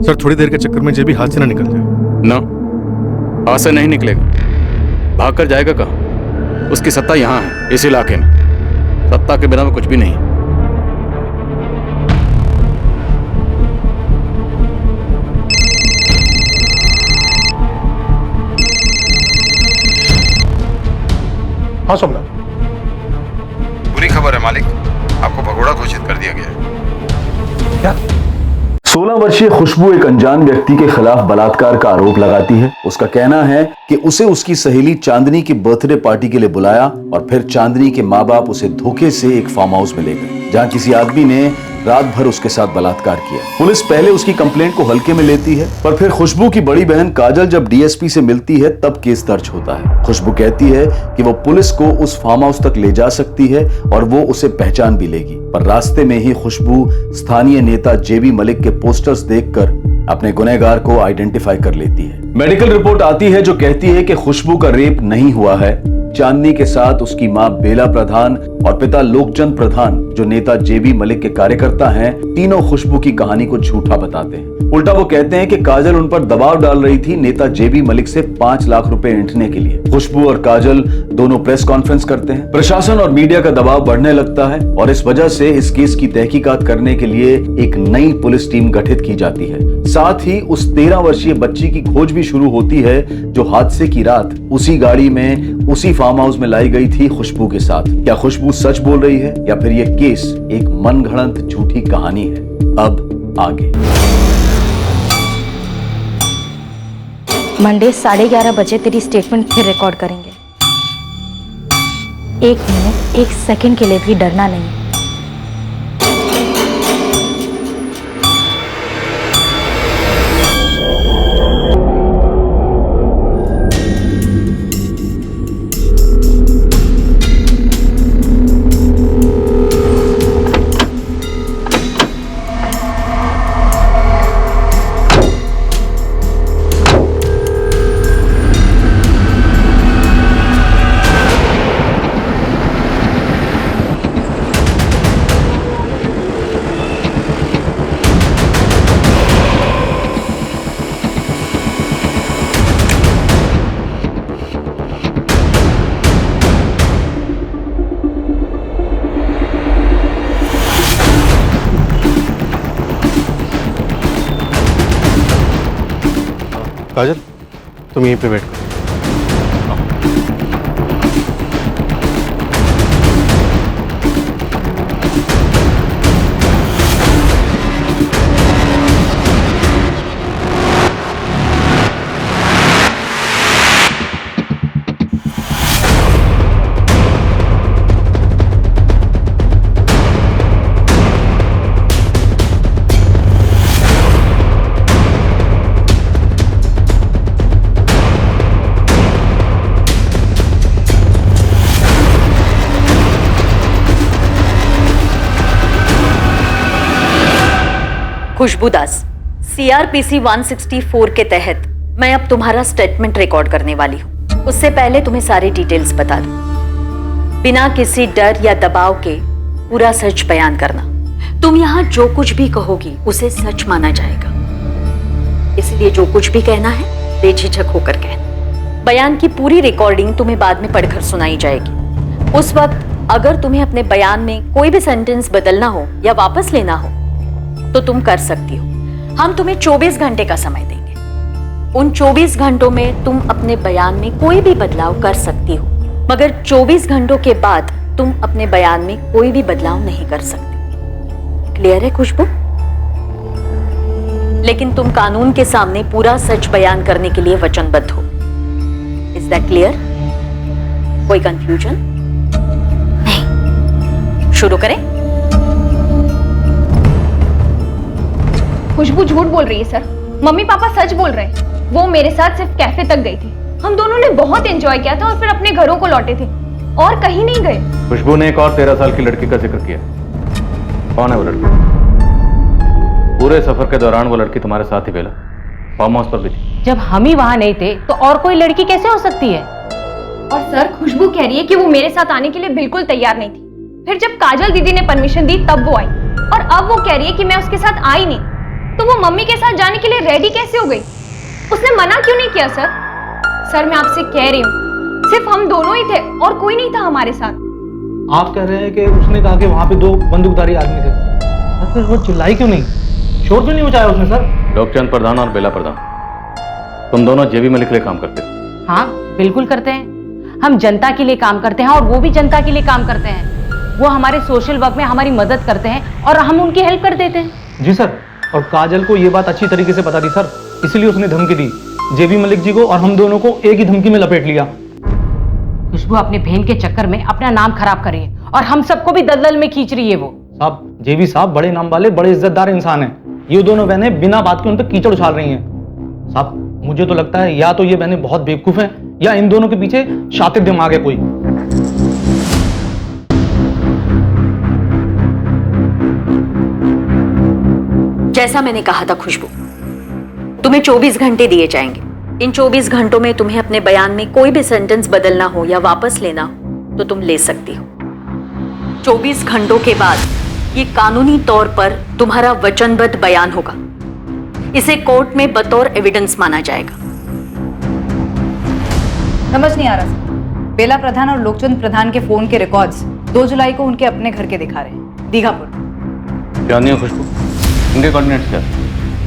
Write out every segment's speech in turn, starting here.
Sir थोड़ी देर के चक्कर में जेबी हाथ से ना निकल जाए। ना, हाथ से नहीं निकलेगा। भाग कर जाएगा कहाँ? उसकी सत्ता यहाँ है, इस इलाके में। सत्ता के बिना में कुछ भी नहीं। हाँ सोमनाथ, बुरी खबर है मालिक, आपको भगोड़ा घोषित कर दिया गया है। क्या? 16 वर्षीय खुशबू एक अनजान व्यक्ति के खिलाफ बलात्कार का आरोप लगाती है। उसका कहना है कि उसे उसकी सहेली चांदनी की बर्थडे पार्टी के लिए बुलाया और फिर चांदनी के माँ बाप उसे धोखे से एक फार्म हाउस में ले गए, जहाँ किसी आदमी ने रात भर उसके साथ बलात्कार किया। पुलिस पहले उसकी कंप्लेंट को हल्के में लेती है, पर फिर खुशबू की बड़ी बहन काजल जब डीएसपी से मिलती है तब केस दर्ज होता है। खुशबू कहती है कि वो पुलिस को उस फार्म हाउस तक ले जा सकती है और वो उसे पहचान भी लेगी, पर रास्ते में ही खुशबू स्थानीय नेता जेबी मलिक के पोस्टर्स देखकर अपने गुनहगार को आइडेंटिफाई कर लेती है। मेडिकल रिपोर्ट आती है जो कहती है कि खुशबू का रेप नहीं हुआ है। चांदनी के साथ उसकी मां बेला प्रधान और पिता लोकचंद प्रधान, जो नेता जेबी मलिक के कार्यकर्ता हैं, तीनों खुशबू की कहानी को झूठा बताते हैं। उल्टा वो कहते हैं कि काजल उन पर दबाव डाल रही थी नेता जेबी मलिक से 5 लाख रुपए ऐंठने के लिए। खुशबू और काजल दोनों प्रेस कॉन्फ्रेंस करते हैं। प्रशासन और मीडिया का दबाव बढ़ने लगता है और इस वजह से इस केस की तहकीकात करने के लिए एक नई पुलिस टीम गठित की जाती है। साथ ही उस 13 वर्षीय बच्ची की खोज भी शुरू होती है जो हादसे की रात उसी गाड़ी में उसी फार्म हाउस में लाई गई थी खुशबू के साथ। क्या खुशबू सच बोल रही है या फिर यह केस एक मनगढ़ंत झूठी कहानी है? अब आगे। मंडे 11:30 बजे तेरी स्टेटमेंट फिर रिकॉर्ड करेंगे। 1 मिनट 1 सेकंड के लिए भी डरना नहीं। काजल, तुम यहीं पे वेट करो। खुशबू दास, CRPC 164 के तहत मैं अब तुम्हारा स्टेटमेंट रिकॉर्ड करने वाली हूँ। उससे पहले तुम्हें सारी डिटेल्स बता दूं। बिना किसी डर या दबाव के पूरा सच बयान करना। तुम यहाँ जो कुछ भी कहोगी उसे सच माना जाएगा, इसलिए जो कुछ भी कहना है बेझिझक होकर कहना। बयान की पूरी रिकॉर्डिंग तुम्हें बाद में पढ़कर सुनाई जाएगी। उस वक्त अगर तुम्हें अपने बयान में कोई भी सेंटेंस बदलना हो या वापस लेना हो तो तुम कर सकती हो। हम तुम्हें 24 घंटे का समय देंगे। उन 24 घंटों में तुम अपने बयान में कोई भी बदलाव कर सकती हो, मगर 24 घंटों के बाद तुम अपने बयान में कोई भी बदलाव नहीं कर सकती। क्लियर है खुशबू? लेकिन तुम कानून के सामने पूरा सच बयान करने के लिए वचनबद्ध हो। Is that clear? कोई कंफ्यूजन नहीं? शुरू करें। खुशबू झूठ बोल रही है सर। मम्मी पापा सच बोल रहे हैं। वो मेरे साथ सिर्फ कैफे तक गई थी। हम दोनों ने बहुत एंजॉय किया था और फिर अपने घरों को लौटे थे और कहीं नहीं गए। खुशबू ने एक और 13 साल की लड़की का जिक्र किया। कौन है वो लड़की? पूरे सफर के दौरान वो लड़की तुम्हारे साथ ही बेला फार्म हाउस पर भी थी। जब हम ही वहां नहीं थे तो और कोई लड़की कैसे हो सकती है? और सर खुशबू कह रही है कि वो मेरे साथ आने के लिए बिल्कुल तैयार नहीं थी। फिर जब काजल दीदी ने परमिशन दी तब वो आई, और अब वो कह रही है कि मैं उसके साथ आई नहीं। तो वो मम्मी के साथ जाने के लिए रेडी कैसे हो गई? उसने मना क्यों नहीं किया सर? सर मैं आपसे कह रही हूँ, सिर्फ हम दोनों ही थे और कोई नहीं था हमारे साथ। आप कह रहे हैं कि उसने कहा कि वहां पे 2 बंदूकधारी आदमी थे, तो फिर वो चिल्लाई क्यों नहीं, शोर क्यों नहीं मचाया उसने सर? लोकचंद प्रधान और बेला प्रधान, तुम दोनों जेबी मलिक के लिए काम करते हो? हाँ बिल्कुल करते हैं। हम जनता के लिए काम करते हैं और वो भी जनता के लिए काम करते हैं। वो हमारे सोशल वर्क में हमारी मदद करते हैं और हम उनकी हेल्प कर देते हैं। जी सर, और काजल को ये बात अच्छी तरीके से पता थी सर, इसलिए उसने धमकी दी जेबी मलिक जी को और हम दोनों को एक ही धमकी में लपेट लिया। खुशबू अपने बहन के चक्कर में अपना नाम खराब कर रही है और हम सबको भी दलदल में खींच रही है। वो साहब, जेबी साहब बड़े नाम वाले, बड़े इज्जतदार इंसान हैं। ये दोनों बहनें बिना बात के उन पर कीचड़ उछाल रही हैं। साहब मुझे तो लगता है या तो ये बहनें बहुत बेवकूफ हैं या इन दोनों के पीछे शातिर दिमाग है कोई। जैसा मैंने कहा था खुशबू, तुम्हें 24 घंटे दिए जाएंगे। इन 24 घंटों में तुम्हें अपने बयान में कोई भी सेंटेंस बदलना हो या वापस लेना हो तो तुम ले सकती हो। 24 घंटों के बाद ये कानूनी तौर पर तुम्हारा वचनबद्ध बयान होगा। इसे कोर्ट में बतौर एविडेंस माना जाएगा। समझ नहीं आ रहा सर। बेला प्रधान और लोकचंद प्रधान के फोन के रिकॉर्ड्स 2 जुलाई को उनके अपने घर के दिखा रहे हैं, दीघापुर। जानिए खुशबू, इनके कोऑर्डिनेट्स क्या?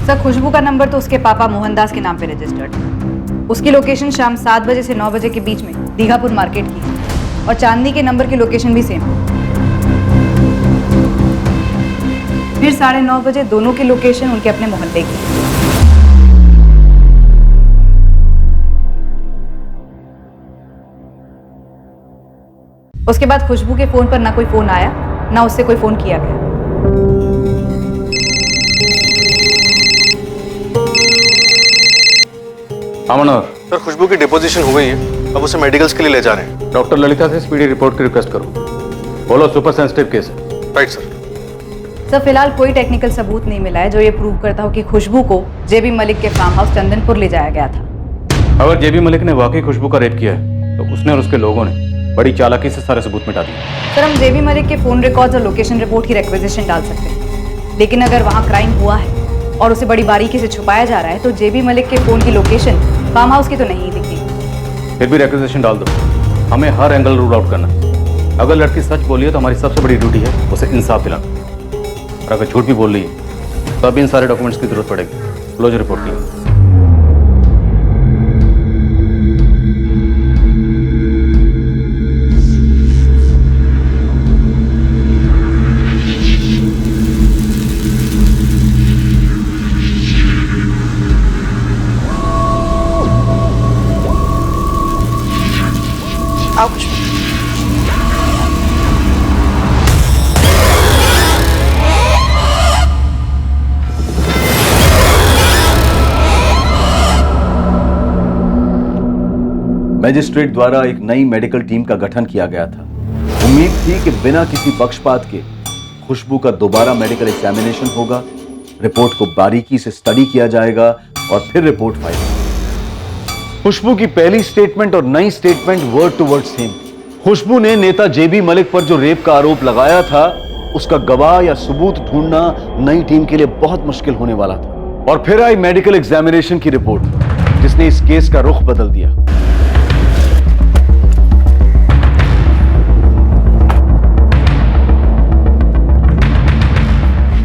सर खुशबू का नंबर तो उसके पापा मोहनदास के नाम पे रजिस्टर्ड है। उसकी लोकेशन शाम 7 बजे से 9 बजे के बीच में दीघापुर मार्केट की है और चांदनी के नंबर की लोकेशन भी सेम। फिर 9:30 बजे दोनों की लोकेशन उनके अपने मोहल्ले की। उसके बाद खुशबू के फोन पर ना कोई फोन आया, ना उससे कोई फोन किया गया। मनोहर, सर खुशबू की डिपोजिशन हो गई है, अब उसे मेडिकल्स के लिए ले जा रहे हैं। डॉक्टर ललिता से स्पीडी रिपोर्ट की रिक्वेस्ट करो। बोलो सुपर सेंसिटिव केस है। Right sir. सर फिलहाल कोई टेक्निकल सबूत नहीं मिला है जो ये प्रूव करता हो कि खुशबू को जेबी मलिक के फार्म हाउस चंदनपुर ले जाया गया था। अगर जेबी मलिक ने वाकई खुशबू का रेप किया है तो उसने और उसके लोगों ने बड़ी चालाकी से सारे सबूत मिटा दिए। सर हम जेबी मलिक के फोन रिकॉर्ड्स और लोकेशन रिपोर्ट की रिक्वेजिशन डाल सकते हैं, लेकिन अगर वहाँ क्राइम हुआ है और उसे बड़ी बारीकी से छुपाया जा रहा है तो जेबी मलिक के फोन की लोकेशन फार्म हाउस की तो नहीं दिखी। फिर भी रिक्वेजिशन डाल दो, हमें हर एंगल रूल आउट करना है। अगर लड़की सच बोली है तो हमारी सबसे बड़ी ड्यूटी है उसे इंसाफ दिलाना, और अगर झूठ भी बोल रही है तो अब इन सारे डॉक्यूमेंट्स की जरूरत पड़ेगी क्लोजर रिपोर्ट के लिए। मैजिस्ट्रेट द्वारा एक नई मेडिकल टीम का गठन किया गया था। उम्मीद थी कि बिना किसी पक्षपात के खुशबू का दोबारा मेडिकल एग्जामिनेशन होगा, रिपोर्ट को बारीकी से स्टडी किया जाएगा और फिर रिपोर्ट फाइल। खुशबू की पहली स्टेटमेंट और नई statement word to word same. Khushbu ने नेता जेबी मलिक पर जो रेप का आरोप लगाया था उसका गवाह या सबूत ढूंढना नई टीम के लिए बहुत मुश्किल होने वाला था। और फिर आई मेडिकल एग्जामिनेशन की रिपोर्ट जिसने इस केस का रुख बदल दिया।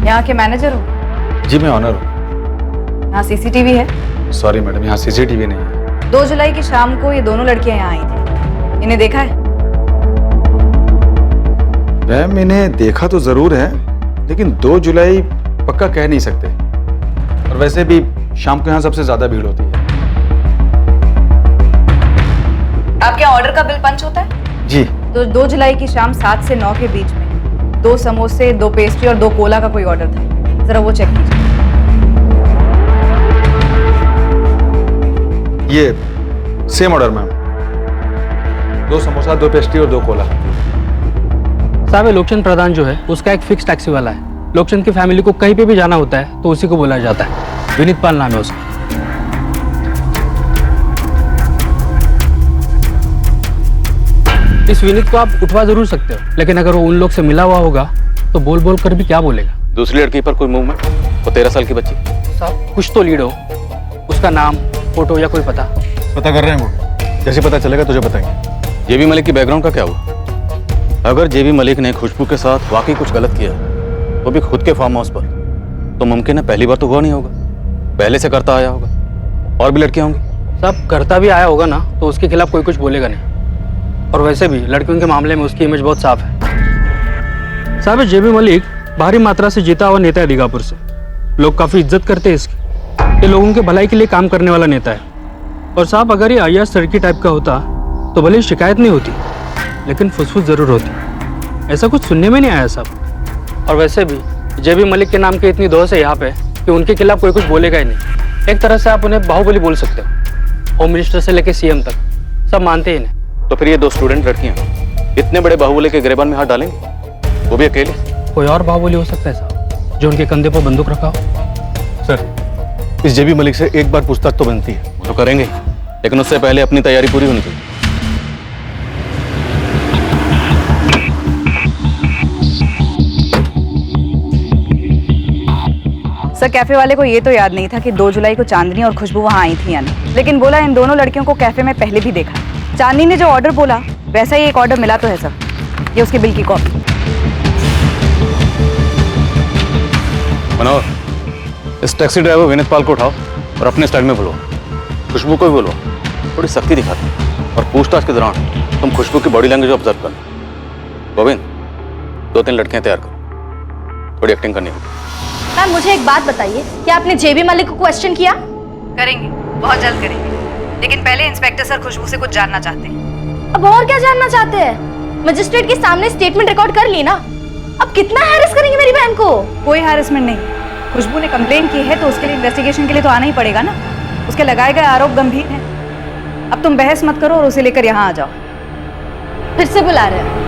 यहाँ के मैनेजर हो? जी मैं ऑनर हूँ। यहाँ सीसीटीवी है? सॉरी मैडम, यहाँ सीसीटीवी नहीं है। 2 जुलाई की शाम को ये दोनों लड़कियां यहाँ आई थी, इन्हें देखा है? मैम इन्हें देखा तो जरूर है, लेकिन 2 जुलाई पक्का कह नहीं सकते, और वैसे भी शाम को यहाँ सबसे ज्यादा भीड़ होती है। आपके ऑर्डर का बिल पंच होता है? जी। तो 2 जुलाई की शाम 7 से 9 के बीच में 2 समोसे, 2 पेस्ट्री और 2 कोला का कोई ऑर्डर था, जरा वो चेक कीजिए। ये same order ma'am, 2 samosa, 2 pastry और 2 कोला। साहब लोकचंद प्रधान जो है उसका एक फिक्स टैक्सी वाला है। लोकचंद की फैमिली को कहीं पे भी जाना होता है तो उसी को बुलाया जाता है। विनीत पाल नाम है उसका। इस विनीत को आप उठवा जरूर सकते हो, लेकिन अगर वो उन लोग से मिला हुआ होगा तो बोल बोल कर भी क्या बोलेगा। दूसरी लड़की पर कोई मूवमेंट? वो 13 साल की बच्ची साहब कुछ तो लीड हो, उसका नाम, फोटो या कोई पता। पता कर रहे हैं वो, जैसे पता चलेगा तुझे बताएंगे। जेबी मलिक की बैकग्राउंड का क्या हुआ? अगर जेबी मलिक ने खुशबू के साथ वाकई कुछ गलत किया, वो भी खुद के फार्म हाउस पर, तो मुमकिन है पहली बार तो हुआ नहीं होगा, पहले से करता आया होगा। और भी लड़कियां होंगी। साहब करता भी आया होगा ना, तो उसके खिलाफ कोई कुछ बोलेगा नहीं। और वैसे भी लड़कियों के मामले में उसकी इमेज बहुत साफ है। साहब जेबी मलिक भारी मात्रा से जीता हुआ नेता है दीघापुर से। लोग काफ़ी इज्जत करते हैं इसकी। ये लोगों के भलाई के लिए काम करने वाला नेता है। और साहब अगर ये अय्याज सड़की टाइप का होता तो भले ही शिकायत नहीं होती, लेकिन फुसफुस जरूर होती। ऐसा कुछ सुनने में नहीं आया साहब। और वैसे भी जेबी मलिक के नाम की इतनी दोष है यहाँ पे कि उनके खिलाफ कोई कुछ बोलेगा ही नहीं। एक तरह से आप उन्हें बाहुबली बोल सकते हो। होम मिनिस्टर से लेकर सीएम तक सब मानते ही नहीं। तो फिर ये 2 स्टूडेंट लड़कियां इतने बड़े बाहुबली के गिरेबान में हाथ डालेंगे, वो भी अकेले? कोई और बाहुबली हो सकता है साहब, जो उनके कंधे पर बंदूक रखा हो। सर, इस जेबी मलिक से एक बार पूछताछ तो बनती है। वो तो करेंगे, लेकिन उससे पहले अपनी तैयारी पूरी होनी चाहिए। सर, कैफे वाले को ये तो याद नहीं था कि 2 जुलाई को चांदनी और खुशबू वहाँ आई थी या नहीं, लेकिन बोला इन दोनों लड़कियों को कैफे में पहले भी देखा। चांदनी ने जो ऑर्डर बोला वैसा ही एक ऑर्डर मिला तो है सर, ये उसके बिल की कॉपी। मनोहर, इस टैक्सी ड्राइवर विनीत पाल को उठाओ और अपने स्टाइल में बुलवाओ। खुशबू को भी बुलवाओ, थोड़ी सख्ती दिखाते हैं। और पूछताछ के दौरान तुम खुशबू की बॉडी लैंग्वेज ऑब्जर्व करना। गोविंद, 2-3 लड़कियां तैयार करो, थोड़ी एक्टिंग करनी होगी। मैम मुझे एक बात बताइए, क्या आपने जेबी मलिक को क्वेश्चन किया? करेंगे, बहुत जल्द करेंगे, लेकिन पहले इंस्पेक्टर सर खुशबू से कुछ जानना चाहते हैं। अब और क्या जानना चाहते हैं? मजिस्ट्रेट के सामने स्टेटमेंट रिकॉर्ड कर ली ना, अब कितना हैरेस करेंगे मेरी बहन को? कोई हैरेसमेंट नहीं, खुशबू ने कंप्लेन की है तो उसके लिए इन्वेस्टिगेशन के लिए तो आना ही पड़ेगा ना। उसके लगाए गए आरोप गंभीर हैं। अब तुम बहस मत करो और उसे लेकर यहाँ आ जाओ। फिर से बुला रहे हैं।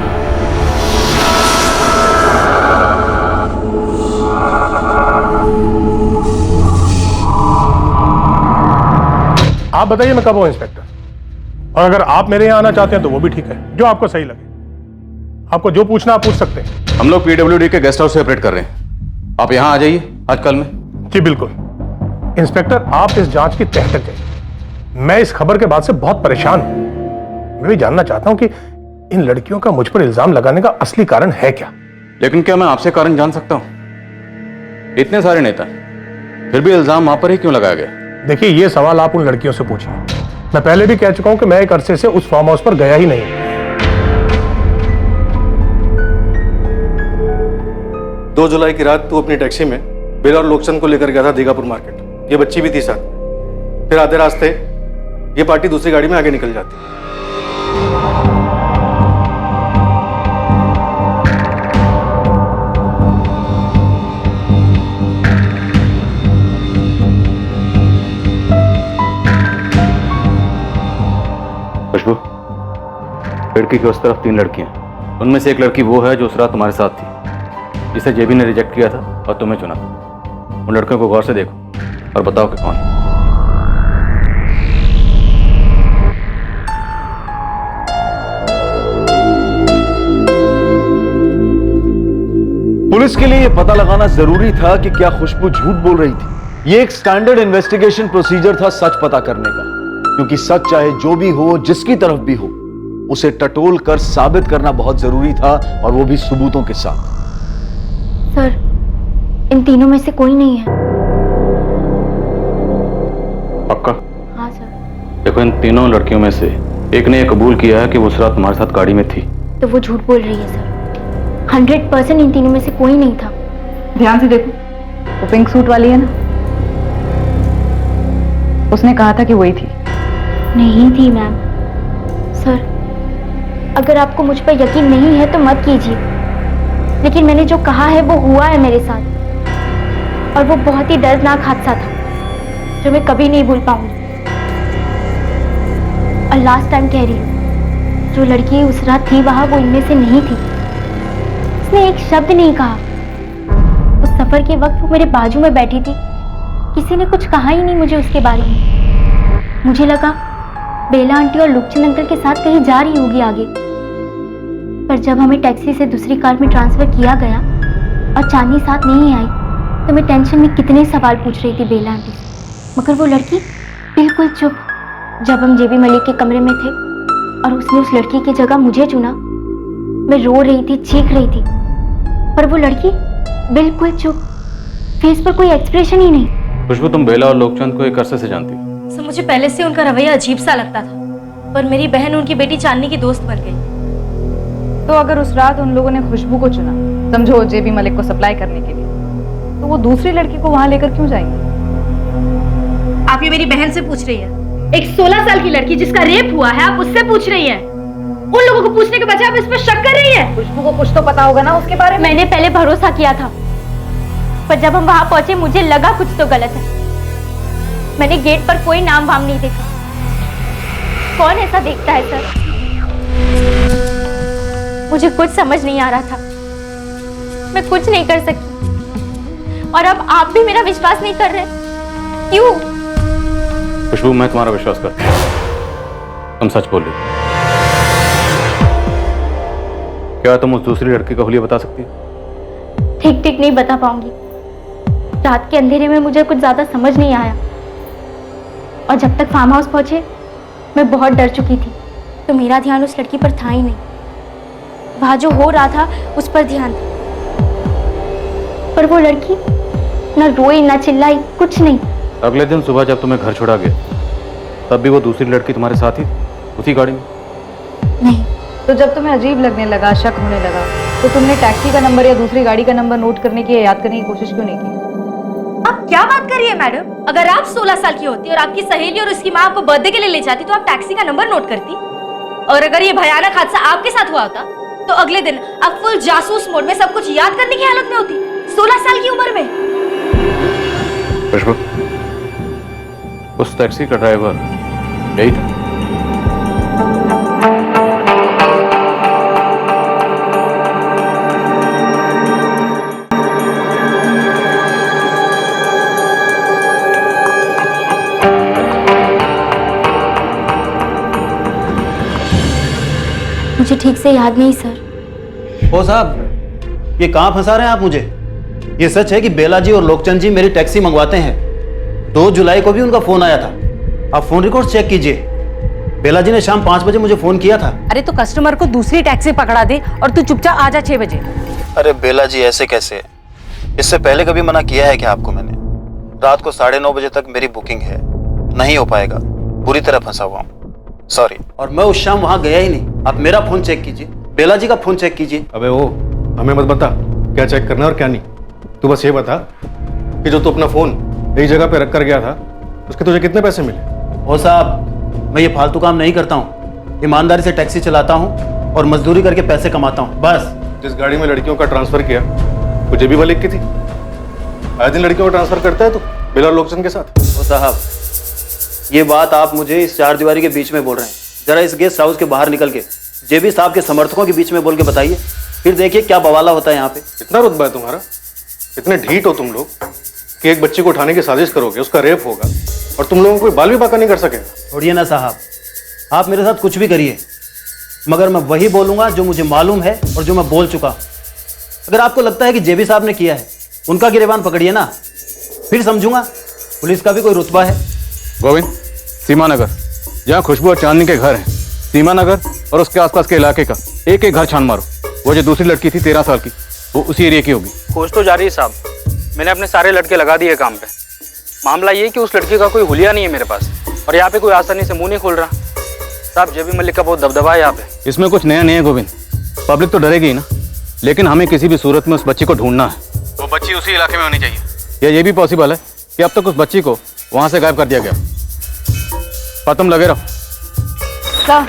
आप बताइए मैं कब हूं इंस्पेक्टर, और अगर आप मेरे यहाँ आना चाहते हैं तो वो भी ठीक है, जो आपको सही लगे। आपको जो पूछना आप पूछ सकते हैं। हम लोग PWD के गेस्ट हाउस से ऑपरेट कर रहे हैं, आप यहाँ आ जाइए आज कल में। जी बिल्कुल इंस्पेक्टर, आप इस जांच की तह तक जाइए। मैं इस खबर के बाद से बहुत परेशान हूं। मैं भी जानना चाहता हूं कि इन लड़कियों का मुझ पर इल्जाम लगाने का असली कारण है क्या। लेकिन क्या मैं आपसे कारण जान सकता हूं? इतने सारे नेता, फिर भी इल्जाम आप पर ही क्यों लगाया गया? देखिए, ये सवाल आप उन लड़कियों से पूछिए। मैं पहले भी कह चुका हूं कि मैं एक अरसे से उस फार्म हाउस पर गया ही नहीं। 2 जुलाई की रात तू अपनी टैक्सी में बिल और लोकचंद को लेकर गया था दीघापुर मार्केट। ये बच्ची भी थी साथ। फिर आधे रास्ते ये पार्टी दूसरी गाड़ी में आगे निकल जाती। खुशबू, खिड़की के उस तरफ 3 लड़कियां, उनमें से एक लड़की वो है जो उस रात तुम्हारे साथ थी, जिसे जेबी ने रिजेक्ट किया था और तुम्हें चुना। उन लड़कियों को गौर से देखो और बताओ कि कौन है। पुलिस के लिए यह पता लगाना जरूरी था कि क्या खुशबू झूठ बोल रही थी। यह एक स्टैंडर्ड इन्वेस्टिगेशन प्रोसीजर था सच पता करने का, क्योंकि सच चाहे जो भी हो, जिसकी तरफ भी हो, उसे टटोल कर साबित करना बहुत जरूरी था, और वो भी सबूतों के साथ। सर, इन तीनों में से कोई नहीं है। पक्का? हाँ सर। देखो, इन तीनों लड़कियों में से एक ने यह कबूल किया है कि वो उस रात तुम्हारे साथ गाड़ी में थी। तो वो झूठ बोल रही है सर। 100% इन तीनों में से कोई नहीं था। ध्यान से देखो, वो पिंक सूट वाली है ना, उसने कहा था कि वही थी। नहीं थी मैम। सर, अगर आपको मुझ पर यकीन नहीं है तो मत कीजिए, लेकिन मैंने जो कहा है वो हुआ है मेरे साथ, और वो बहुत ही दर्दनाक हादसा था जो मैं कभी नहीं भूल पाऊंगी। और लास्ट टाइम कह रही हूँ, जो लड़की उस रात थी वहां, वो इनमें से नहीं थी। उसने एक शब्द नहीं कहा। उस सफर के वक्त वो मेरे बाजू में बैठी थी, किसी ने कुछ कहा ही नहीं मुझे उसके बारे में। मुझे लगा बेला आंटी और लुकचंद अंकल के साथ कहीं जा रही होगी आगे, पर जब हमें टैक्सी से दूसरी कार में ट्रांसफर किया गया और चांदनी साथ नहीं आई, तो मैं टेंशन में कितने सवाल पूछ रही थी बेला आंटी से, मगर वो लड़की बिल्कुल चुप। जब हम जेबी मलिक के कमरे में थे और उसने उस लड़की की जगह मुझे चुना, मैं रो रही थी, चीख रही थी, पर वो लड़की बिल्कुल चुप, फेस पर कोई एक्सप्रेशन ही नहीं। खुशबू, तुम बेला और लोकचंद को एक अरसे से जानती हो? सर मुझे पहले से उनका रवैया अजीब सा लगता था, पर मेरी बहन उनकी बेटी चांदनी की दोस्त बन गई। तो अगर उस रात उन लोगों ने खुशबू को चुना, समझो जेबी मलिक को सप्लाई करने के लिए, तो वो दूसरी लड़की को वहां लेकर क्यों जाएंगे? आप ये मेरी बहन से पूछ रही है? एक 16 साल की लड़की जिसका रेप हुआ है, आप उससे पूछ रही हैं? उन लोगों को पूछने के बजाय आप इस पर शक कर रही हैं? खुशबू को कुछ तो पता होगा ना उसके बारे में। मैंने पहले भरोसा किया था, पर जब हम वहां पहुंचे मुझे लगा कुछ तो गलत है। मैंने गेट पर कोई नाम वाम नहीं देखा। कौन ऐसा देखता है सर? मुझे कुछ समझ नहीं आ रहा था, मैं कुछ नहीं कर सकी, और अब आप भी मेरा विश्वास नहीं कर रहे। क्यों? खुशबू, मैं तुम्हारा विश्वास करता हूं, तुम सच बोल रही हो। क्या तुम उस दूसरी लड़की का हुलिया बता सकती हो? ठीक ठीक नहीं बता पाऊंगी। रात के अंधेरे में मुझे कुछ ज्यादा समझ नहीं आया, और जब तक फार्म हाउस पहुंचे मैं बहुत डर चुकी थी, तो मेरा ध्यान उस लड़की पर था ही नहीं। वहां जो हो रहा था उस पर ध्यान था, पर वो लड़की न रोई न चिल्लाई, कुछ नहीं। अगले दिन सुबह जब तुम्हें घर छोड़ा गया, तब भी वो दूसरी लड़की तुम्हारे साथ ही उसी गाड़ी में? नहीं। तो जब तुम्हें अजीब लगने लगा, शक होने लगा, तो तुमने टैक्सी का नंबर या दूसरी गाड़ी का नंबर नोट करने की या याद करने की कोशिश क्यों नहीं की? आप क्या बात कर रही है मैडम? अगर आप 16 साल की होती और आपकी सहेली और उसकी माँ आपको बर्थडे के लिए ले जाती, तो आप टैक्सी का नंबर नोट करती। और अगर ये भयानक हादसा आपके साथ हुआ होता, तो अगले दिन आप फुल जासूस मोड में सब कुछ याद करने की हालत में होती, 16 साल की उम्र में। खुशबू, उस टैक्सी का ड्राइवर यही था। मुझे ठीक से याद नहीं सर। ओ साहब, ये कहाँ फंसा रहे हैं आप मुझे? ये सच है कि बेला जी और लोकचंद जी मेरी टैक्सी मंगवाते हैं। 2 जुलाई को भी उनका फोन आया था। आप फोन रिकॉर्ड चेक कीजिए। बेला जी ने शाम 5 बजे मुझे फोन किया था। अरे तो कस्टमर को दूसरी टैक्सी पकड़ा दे और तू चुपचाप आ जा 6 बजे। अरे बेला जी, ऐसे कैसे? इससे पहले कभी मना किया है क्या आपको मैंने? रात को 9:30 बजे तक मेरी बुकिंग है, नहीं हो पाएगा। पूरी तरह फंसा हुआ हूँ, सॉरी। और मैं उस शाम वहां गया ही नहीं। आप मेरा फोन चेक कीजिए, बेला जी का फोन चेक कीजिए। अबे वो हमें मत बता क्या चेक करना है और क्या नहीं। तू बस ये बता कि जो तू अपना फोन एक जगह पे रख कर गया था, उसके तुझे कितने पैसे मिले? ओ साहब, मैं ये फालतू काम नहीं करता हूँ। ईमानदारी से टैक्सी चलाता हूँ और मजदूरी करके पैसे कमाता हूँ, बस। जिस गाड़ी में लड़कियों का ट्रांसफर किया वो जेबी मलिक की थी। आए दिन लड़कियों का ट्रांसफर करता है तो बेला और लोकचंद के साथ। ओ साहब, ये बात आप मुझे इस 4 दीवारी के बीच में बोल रहे हैं। जरा इस गेस्ट हाउस के बाहर निकल के जेबी साहब के समर्थकों के बीच में बोल के बताइए, फिर देखिए क्या बवाला होता है यहाँ पे। इतना रुतबा है तुम्हारा? इतने ढीठ हो तुम लोग कि एक बच्ची को उठाने की साजिश करोगे, उसका रेप होगा और तुम लोगों को कोई बाल भी बाका नहीं कर सकेगा। छोड़िए ना साहब, आप मेरे साथ कुछ भी करिए, मगर मैं वही बोलूंगा जो मुझे मालूम है और जो मैं बोल चुका। अगर आपको लगता है कि जेबी साहब ने किया है, उनका गिरेबान पकड़िए ना, फिर समझूंगा पुलिस का भी कोई रुतबा है। गोविंद, सीमानगर जहाँ खुशबू और चांदनी के घर हैं, सीमानगर और उसके आसपास के इलाके का एक एक घर छान मारो। वो जो दूसरी लड़की थी 13 साल की, वो उसी एरिया की होगी। खोज तो जारी है साहब, मैंने अपने सारे लड़के लगा दिए काम पे। मामला ये कि उस लड़की का कोई हुलिया नहीं है मेरे पास, और यहाँ पे कोई आसानी से मुंह नहीं खोल रहा। साहब, जेबी मलिक का बहुत दबदबा है यहाँ पे। इसमें कुछ नया नहीं है गोविंद, पब्लिक तो डरेगी ना, लेकिन हमें किसी भी सूरत में उस बच्ची को ढूंढना है। वो बच्ची उसी इलाके में होनी चाहिए। या ये भी पॉसिबल है कि अब तक उस बच्ची को वहां से गायब कर दिया गया। पर तुम लगे रहो। क्या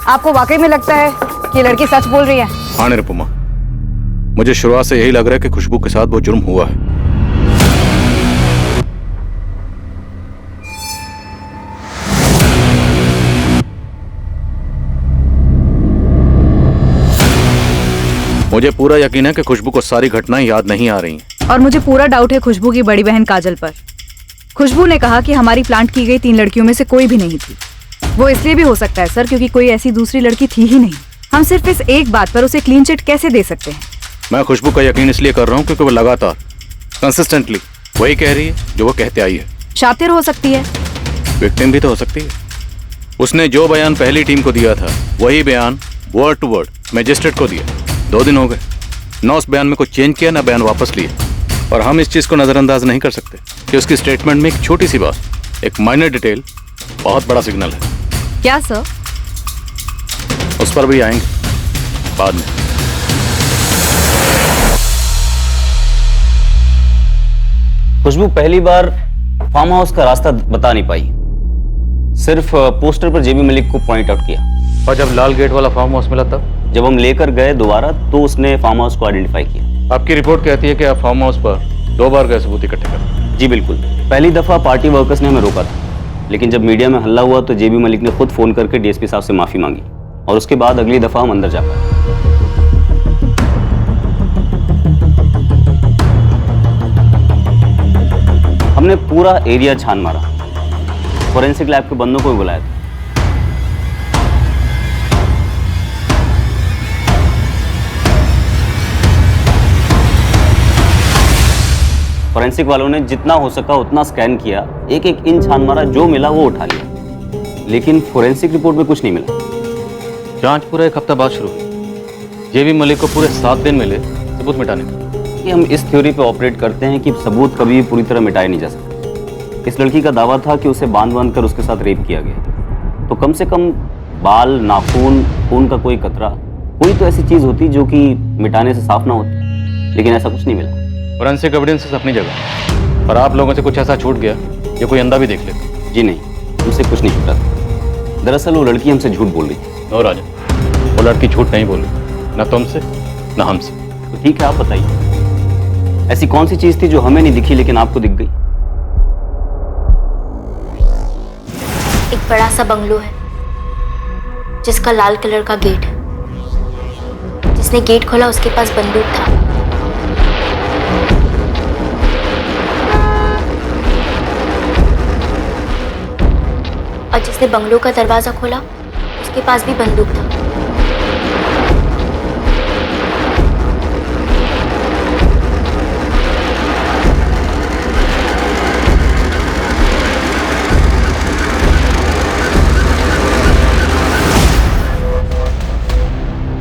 आपको वाकई में लगता है कि लड़की सच बोल रही है? हाँ निरुपमा, मुझे शुरुआत से यही लग रहा है कि खुशबू के साथ वो जुर्म हुआ है। मुझे पूरा यकीन है कि खुशबू को सारी घटनाएं याद नहीं आ रही। और मुझे पूरा डाउट है खुशबू की बड़ी बहन काजल पर। खुशबू ने कहा कि हमारी प्लांट की गई 3 लड़कियों में से कोई भी नहीं थी। वो इसलिए भी हो सकता है सर क्योंकि कोई ऐसी दूसरी लड़की थी ही नहीं। हम सिर्फ इस एक बात पर उसे क्लीन चिट कैसे दे सकते हैं? मैं खुशबू का यकीन इसलिए कर रहा हूँ क्योंकि वो लगातार कंसिस्टेंटली वही कह रही है जो वो कहते आई है। शातिर हो सकती है। विक्टिम भी तो हो सकती है। उसने जो बयान पहली टीम को दिया था वही बयान वर्ड टू वर्ड मैजिस्ट्रेट को दिया। 2 दिन हो गए, ना उस बयान में कुछ चेंज किया ना बयान वापस लिए। और हम इस चीज़ को नज़रअंदाज नहीं कर सकते कि उसकी स्टेटमेंट में एक छोटी सी बात, एक माइनर डिटेल बहुत बड़ा सिग्नल है। क्या सर? उस पर भी आएंगे बाद में। खुशबू पहली बार फार्म हाउस का रास्ता बता नहीं पाई, सिर्फ पोस्टर पर जेबी मलिक को पॉइंट आउट किया। और जब लाल गेट वाला फार्म हाउस मिला तब जब हम लेकर गए दोबारा तो उसने फार्म हाउस को आइडेंटिफाई किया। आपकी रिपोर्ट कहती है कि आप फार्म हाउस पर 2 बार गए सबूत इकट्ठे कर। जी बिल्कुल। पहली दफा पार्टी वर्कर्स ने हमें रोका था, लेकिन जब मीडिया में हल्ला हुआ तो जेबी मलिक ने खुद फोन करके डीएसपी साहब से माफी मांगी और उसके बाद अगली दफा हम अंदर जा पाए। हमने पूरा एरिया छान मारा, फोरेंसिक लैब के बंदों को भी बुलाया था। फोरेंसिक वालों ने जितना हो सका उतना स्कैन किया, एक एक इंच छान मारा, जो मिला वो उठा लिया, लेकिन फोरेंसिक रिपोर्ट में कुछ नहीं मिला। जांच पूरा 1 हफ्ता बाद शुरू हुई। जेबी मलिक को पूरे 7 दिन मिले सबूत मिटाने के। कि हम इस थ्योरी पे ऑपरेट करते हैं कि सबूत कभी भी पूरी तरह मिटाए नहीं जा सकते। इस लड़की का दावा था कि उसे बांध कर उसके साथ रेप किया गया, तो कम से कम बाल, नाखून, खून का कोई कतरा, कोई तो ऐसी चीज होती जो कि मिटाने से साफ ना होती, लेकिन ऐसा कुछ नहीं मिला। फोरेंसिक एविडेंसेस अपनी जगह, और आप लोगों से कुछ ऐसा छूट गया जो कोई अंधा भी देख ले। जी नहीं, हमसे कुछ नहीं छूटा था। दरअसल वो लड़की हमसे झूठ बोल रही थी। नो राजन, वो लड़की झूठ नहीं बोल रही, ना तुमसे ना हमसे। तो ठीक है, आप बताइए ऐसी कौन सी चीज थी जो हमें नहीं दिखी लेकिन आपको दिख गई? एक बड़ा सा बंगलो है जिसका लाल कलर का गेट है। जिसने गेट खोला उसके पास बंदूक था। और जिसने बंगलो का दरवाजा खोला उसके पास भी बंदूक था।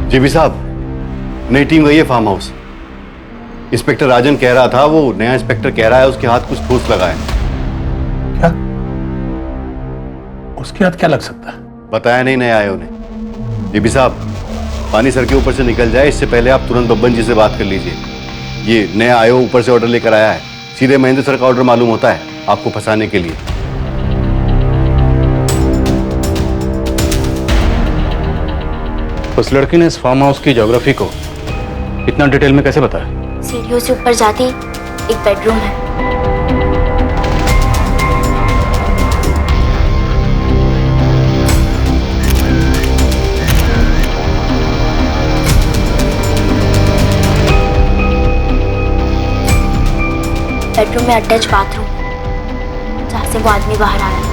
जेबी साहब, नई टीम गई है फार्म हाउस। इंस्पेक्टर राजन कह रहा था, वो नया इंस्पेक्टर कह रहा है उसके हाथ कुछ ठोस लगा है। क्या? उसके हाथ क्या लग सकता है? बताया नहीं नए आए उन्हें। जेबी साहब, पानी सर के ऊपर से निकल जाए इससे पहले आप तुरंत बब्बन जी से बात कर लीजिए। ये नया आयो ऊपर से ऑर्डर लेकर आया है, सीधे महेंद्र सर का ऑर्डर मालूम होता है आपको फंसाने के लिए। उस लड़की ने इस फार्म हाउस की ज्योग्राफी को इतना डिटेल में कैसे बताया? सीढ़ियों से ऊपर जाती एक बेडरूम है। बेडरूम में अटैच बाथरूम है जहाँ से वो आदमी बाहर आया।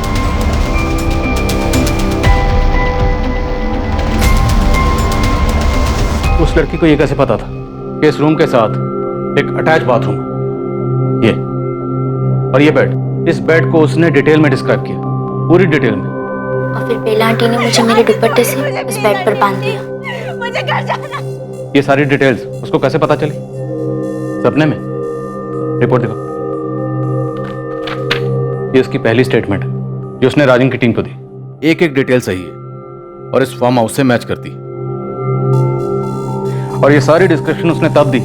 उस लड़की को ये कैसे पता था कि इस रूम के साथ एक अटैच बाथरूम है? ये और ये बेड, इस बेड को उसने डिटेल में डिस्क्राइब किया, पूरी डिटेल में। और फिर बेला आंटी ने मुझे मेरे दुपट्टे से इस बेड पर बांध दिया। मुझे घर जाना। ये सारी डिटेल्स उसको कैसे पता चली? सपने में? रिपोर्ट देखो। ये उसकी पहली स्टेटमेंट है जो उसने राजन की टीम को दी। एक एक डिटेल सही है और इस फार्म हाउस से मैच करती है। और ये सारी डिस्क्रिप्शन उसने तब दी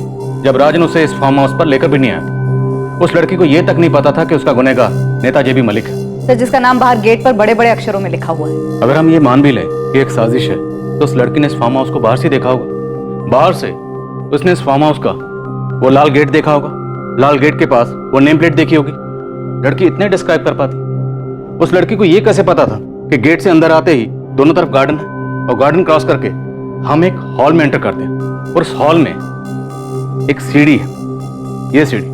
जब राजन उसे इस फार्म हाउस पर लेकर भी नहीं आया। उस लड़की को यह तक नहीं पता था कि उसका गुनहगार नेता जेबी मलिक है। सर, जिसका नाम बाहर गेट पर बड़े बड़े अक्षरों में लिखा हुआ है। अगर हम ये मान भी लें कि एक साजिश है, तो उस लड़की ने इस फार्म हाउस को बाहर से देखा होगा। बाहर से उसने इस फार्म हाउस का वो लाल गेट देखा होगा, लाल गेट के पास वो नेम प्लेट देखी होगी। लड़की इतने डिस्क्राइब कर पाती? उस लड़की को यह कैसे पता था कि गेट से अंदर आते ही दोनों तरफ गार्डन है और गार्डन क्रॉस करके हम एक हॉल में एंटर करते हैं और उस हॉल में एक सीढ़ी है, ये सीढ़ी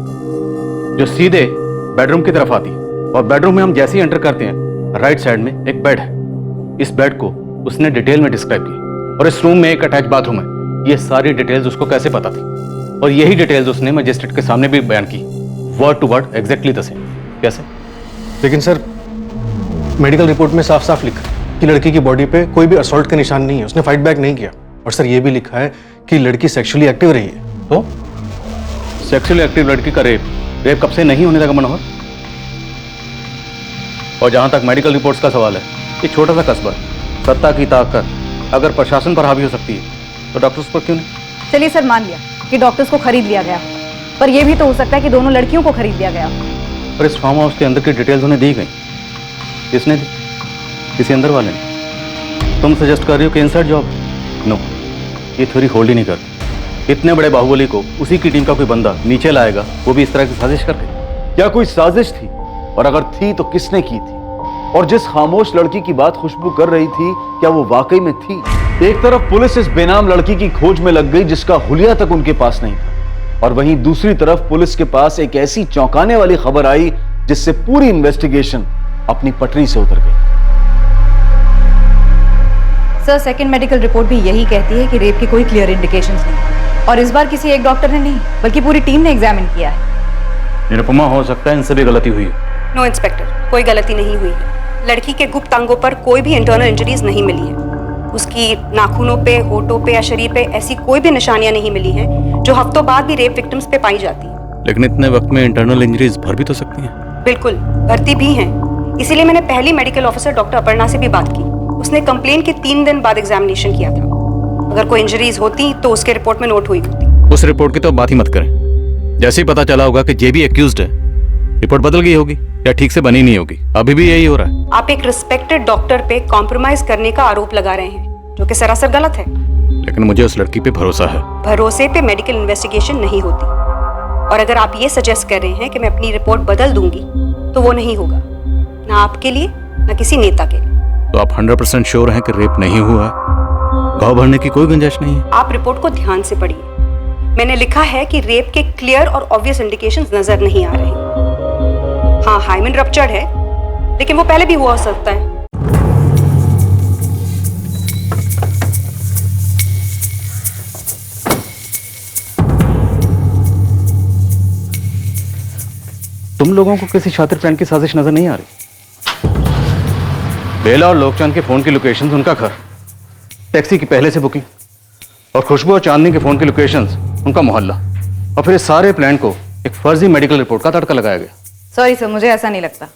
जो सीधे बेडरूम की तरफ आती है। और बेडरूम में हम जैसे ही एंटर करते हैं राइट साइड में एक बेड है। इस बेड को उसने डिटेल में डिस्क्राइब की और इस रूम में एक अटैच बाथरूम है। ये सारी डिटेल्स उसको कैसे पता थी? और यही डिटेल्स उसने मजिस्ट्रेट के सामने भी बयान की। Word to word exactly the same. कैसे? लेकिन सर मेडिकल रिपोर्ट में साफ साफ लिखा है कि लड़की की बॉडी पे कोई भी असॉल्ट के निशान नहीं है, उसने फाइट बैक नहीं किया। और सर ये भी लिखा है कि लड़की सेक्सुअली एक्टिव रही है। तो सेक्सुअली एक्टिव लड़की का रेप कब से नहीं होने लगा मनोहर? और जहां तक मेडिकल रिपोर्ट्स का सवाल है, ये छोटा सा कस्बा, सत्ता की ताकत अगर प्रशासन पर हावी हो सकती है तो डॉक्टर्स पर क्यों नहीं? चलिए सर, मान लिया कि डॉक्टर्स को खरीद लिया गया, पर यह भी तो हो सकता है कि दोनों लड़कियों को खरीद लिया गया। पर इस फार्म हाउस के अंदर की डिटेल्स उन्हें दी गई, किसने दी? किसी अंदर वाले ने। तुम सजेस्ट कर रही हो कि इनसाइड जॉब? नो, ये थ्योरी होल्ड ही नहीं करती। इतने बड़े बाहुबली को उसी की टीम का कोई बंदा नीचे लाएगा, वो भी इस तरह की साजिश करके। क्या कोई साजिश थी? और अगर थी तो किसने की थी? और जिस खामोश लड़की की बात खुशबू कर रही थी, क्या वो वाकई में थी? एक तरफ पुलिस इस बेनाम लड़की की खोज में लग गई जिसका हुलिया तक उनके पास नहीं था, और वहीं दूसरी तरफ पुलिस के पास एक ऐसी चौंकाने वाली खबर आई जिससे पूरी इन्वेस्टिगेशन अपनी पटरी से उतर गई। सर, सेकंड मेडिकल रिपोर्ट भी यही कहती है कि रेप की कोई क्लियर इंडिकेशंस नहीं, और इस बार किसी एक डॉक्टर ने नहीं बल्कि पूरी टीम ने एग्जामिन किया है। निरुपमा, हो सकता है इनसे भी गलती हुई है। नो इंस्पेक्टर, कोई गलती नहीं हुई है। लड़की के गुप्त अंगों पर कोई भी इंटरनल इंजरीज नहीं मिली है। उसकी नाखूनों पे, होठों पे या शरीर पे ऐसी कोई भी निशानियां नहीं मिली हैं जो हफ्तों बाद भी रेप विक्टिम्स पे पाई जाती है। लेकिन इतने वक्त में इंटरनल इंजरीज भर भी तो सकती हैं। बिल्कुल, भर्ती भी हैं। इसीलिए मैंने पहली मेडिकल ऑफिसर डॉक्टर अपर्णा से भी बात की। उसने कंप्लेन के 3 दिन बाद एग्जामिनेशन किया था। अगर कोई इंजरीज होती तो उसके रिपोर्ट में नोट हुई होती। उस रिपोर्ट की तो बात ही मत करें। जैसे ही पता चला होगा कि जेबी एक्यूज्ड है, रिपोर्ट बदल गई होगी या ठीक से बनी नहीं होगी। अभी भी यही हो रहा है। आप एक रिस्पेक्टेड डॉक्टर पे कॉम्प्रोमाइज करने का आरोप लगा रहे हैं, जो कि सरासर गलत है। लेकिन मुझे उस लड़की पे भरोसा है। भरोसे पे मेडिकल इन्वेस्टिगेशन नहीं होती, और अगर आप ये सजेस्ट कर रहे हैं कि मैं अपनी रिपोर्ट बदल दूंगी तो वो नहीं होगा, ना आपके लिए ना किसी नेता के लिए। तो आप 100% श्योर हैं कि रेप नहीं हुआ है? घाव भरने की कोई गुंजाइश नहीं है? आप रिपोर्ट को ध्यान से पढ़िए। मैंने लिखा है कि रेप के क्लियर और ऑब्वियस इंडिकेशंस नजर नहीं आ रहे। हाँ, हाइमन रप्चर्ड है, लेकिन वो पहले भी हुआ हो सकता है। तुम लोगों को किसी शातिर फ्रेंड की साजिश नजर नहीं आ रही? बेला और लोकचंद के फोन की लोकेशंस, उनका घर, टैक्सी की पहले से बुकिंग, और खुशबू और चांदनी के फोन की लोकेशंस, उनका मोहल्ला, और फिर इस सारे प्लान को एक फर्जी मेडिकल रिपोर्ट का तड़का लगाया गया। सॉरी सर, मुझे ऐसा नहीं लगता।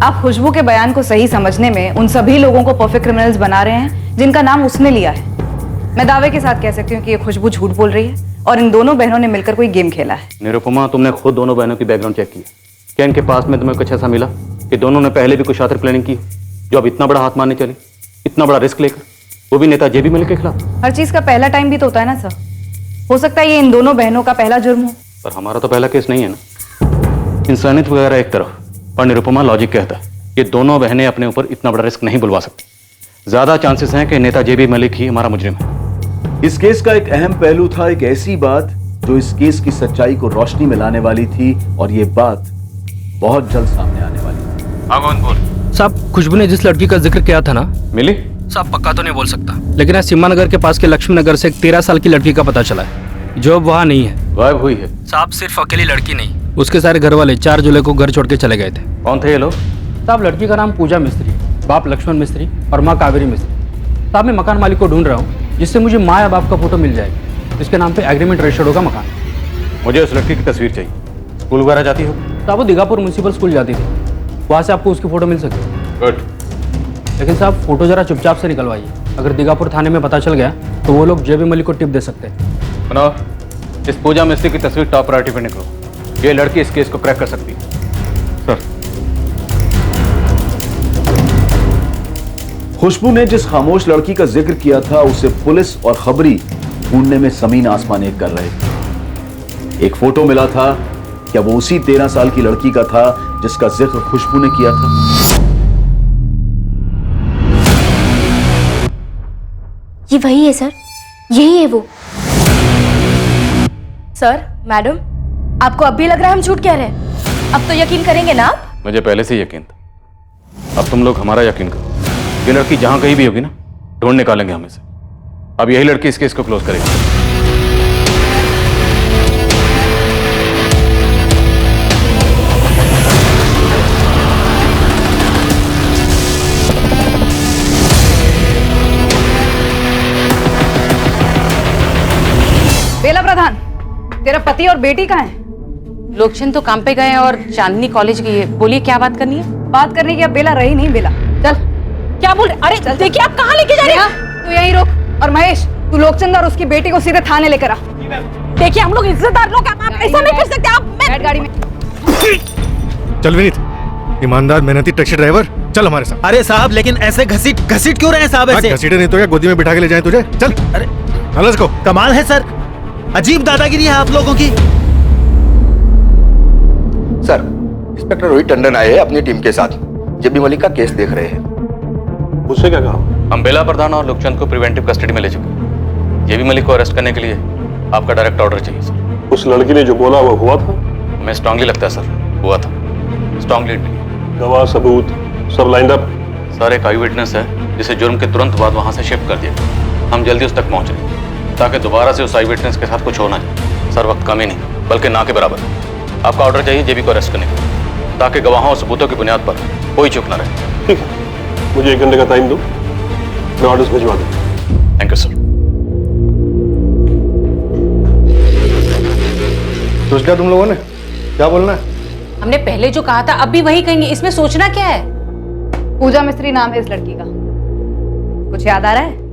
आप खुशबू के बयान को सही समझने में उन सभी लोगों को परफेक्ट क्रिमिनल्स बना रहे हैं जिनका नाम उसने लिया है। मैं दावे के साथ कह सकती हूँ कि ये खुशबू झूठ बोल रही है और इन दोनों बहनों ने मिलकर कोई गेम खेला है। निरुपमा, तुमने खुद दोनों बहनों की बैकग्राउंड चेक की? क्या इनके पास में तुम्हें कुछ ऐसा मिला कि दोनों ने पहले भी कुछ शातिर प्लानिंग की जो अब इतना बड़ा हाथ मारने चली, इतना बड़ा रिस्क लेकर, वो भी नेता जेबी मलिक के खिलाफ? हर चीज का पहला टाइम भी तो होता है ना सर। हो सकता है ये इन दोनों बहनों का पहला जुर्म हो। पर हमारा तो पहला केस नहीं है ना। इंसानियत वगैरह एक तरफ, और निरुपमा लॉजिक कहता है ये दोनों बहनें अपने ऊपर इतना बड़ा रिस्क नहीं बुलवा सकती। ज्यादा चांसेस हैं कि नेता जेबी मलिक ही हमारा मुजरिम है। इस केस का एक अहम पहलू था एक ऐसी बात जो इस केस की सच्चाई को रोशनी में लाने वाली थी, और ये बात बहुत जल्द सामने आने वाली थी। आगोन बोल। साहब, खुशबू ने जिस लड़की का जिक्र किया था ना, मिली? साहब पक्का तो नहीं बोल सकता, लेकिन आज सीमा नगर के पास के लक्ष्मी नगर से एक 13 साल की लड़की का पता चला है जो अब वहाँ नहीं है, गायब हुई है। साहब सिर्फ अकेली लड़की नहीं, उसके सारे घर वाले 4 जुलाई को घर छोड़ के चले गए थे। कौन थे ये लोग? साहब लड़की का नाम पूजा मिस्त्री, बाप लक्ष्मण मिस्त्री और माँ कावेरी मिस्त्री। साहब मैं मकान मालिक को ढूंढ रहा हूँ जिससे मुझे माँ या बाप का फोटो मिल जाएगा, जिसके नाम पे एग्रीमेंट रजिस्टर्ड होगा मकान। मुझे उस लड़की की तस्वीर चाहिए। स्कूल वगैरह जाती हो? साहब वो दीघापुर म्यूनसिपल स्कूल जाती थी, वहाँ से आपको उसकी फोटो मिल सकती है। गुड। लेकिन साहब फोटो जरा चुपचाप से निकलवाइए, अगर दीघापुर थाने में पता चल गया तो वो लोग जेबी मलिक को टिप दे सकते हैं। सुनो, इस पूजा मिस्त्री की तस्वीर टॉप प्रायोरिटी पे निकलो। ये लड़की इस केस को क्रैक कर सकती है। सर। खुशबू ने जिस खामोश लड़की का जिक्र किया था उसे पुलिस और खबरी ढूंढने में जमीन आसमान एक कर रहे थे। एक फोटो मिला था, क्या वो उसी 13 साल की लड़की का था जिसका जिक्र खुशबू ने किया था? ये वही है सर, यही है वो। सर, मैडम, आपको अब भी लग रहा है हम झूठ कह रहे हैं? अब तो यकीन करेंगे ना आप? मुझे पहले से यकीन था, अब तुम लोग हमारा यकीन करो। ये लड़की जहां कहीं भी होगी ना, ढूंढ निकालेंगे हमें से। अब यही लड़की इस केस को क्लोज करेगी। तेरा पति और बेटी कहाँ है? लोकचंद तो काम पे गए हैं और चांदनी कॉलेज गई है। बोलिए क्या बात करनी है? बात करने की अब बेला रही नहीं। बेला चल। क्या बोल रहे? अरे देखिए आप कहाँ लेके जा रहे हैं? तू यहीं रुक और महेश तू लोकचंद और उसकी बेटी को सीधे थाने लेकर आ। देखिए हम लोग इज्जतदार लोग हैं, आप ऐसा नहीं कर सकते। आप बैठ गाड़ी में। चल विनीत, ईमानदार मेहनती टैक्सी ड्राइवर, चल हमारे साथ। अरे साहब लेकिन ऐसे घसीट घसीट क्यों रहे हैं साहब? ऐसे घसीटे नहीं तो क्या गोदी में बिठा के ले जाएं तुझे? चल। अरे लेट्स गो। कमाल है सर, अजीब दादागिरी है आप लोगों की। सर, इंस्पेक्टर रोहित टंडन आए हैं अपनी टीम के साथ, जेबी मलिक का केस देख रहे हैं। मुझसे क्या कहा? हम बेला प्रधान और लोकचंद को प्रिवेंटिव कस्टडी में ले चुके हैं। जेबी मलिक को अरेस्ट करने के लिए आपका डायरेक्ट ऑर्डर चाहिए सर। उस लड़की ने जो बोला वो हुआ था? हमें स्ट्रांगली लगता है सर, हुआ था। स्ट्रांग लीड मिली। गवाह सबूत सब लाइंड अप? सर एक आई विटनेस है जिसे जुर्म के तुरंत बाद वहां से शिफ्ट कर दिया। हम जल्दी उस तक पहुंच रहे हैं ताकि दोबारा से उस आई विटनेस के साथ कुछ हो ना जाए। सर वक्त कम ही नहीं बल्कि ना के बराबर है। आपका ऑर्डर चाहिए जेबी को अरेस्ट करने के लिए ताकि गवाहों और सबूतों की बुनियाद पर कोई चूक ना रहे। ठीक है, मुझे 1 घंटे का टाइम दो, मैं ऑर्डर्स भिजवा दूँ। Thank you sir. सोच लिया तुम लोगों ने क्या बोलना है? हमने पहले जो कहा था अब भी वही कहेंगे, इसमें सोचना क्या है? पूजा मिस्त्री नाम है इस लड़की का, कुछ याद आ रहा है?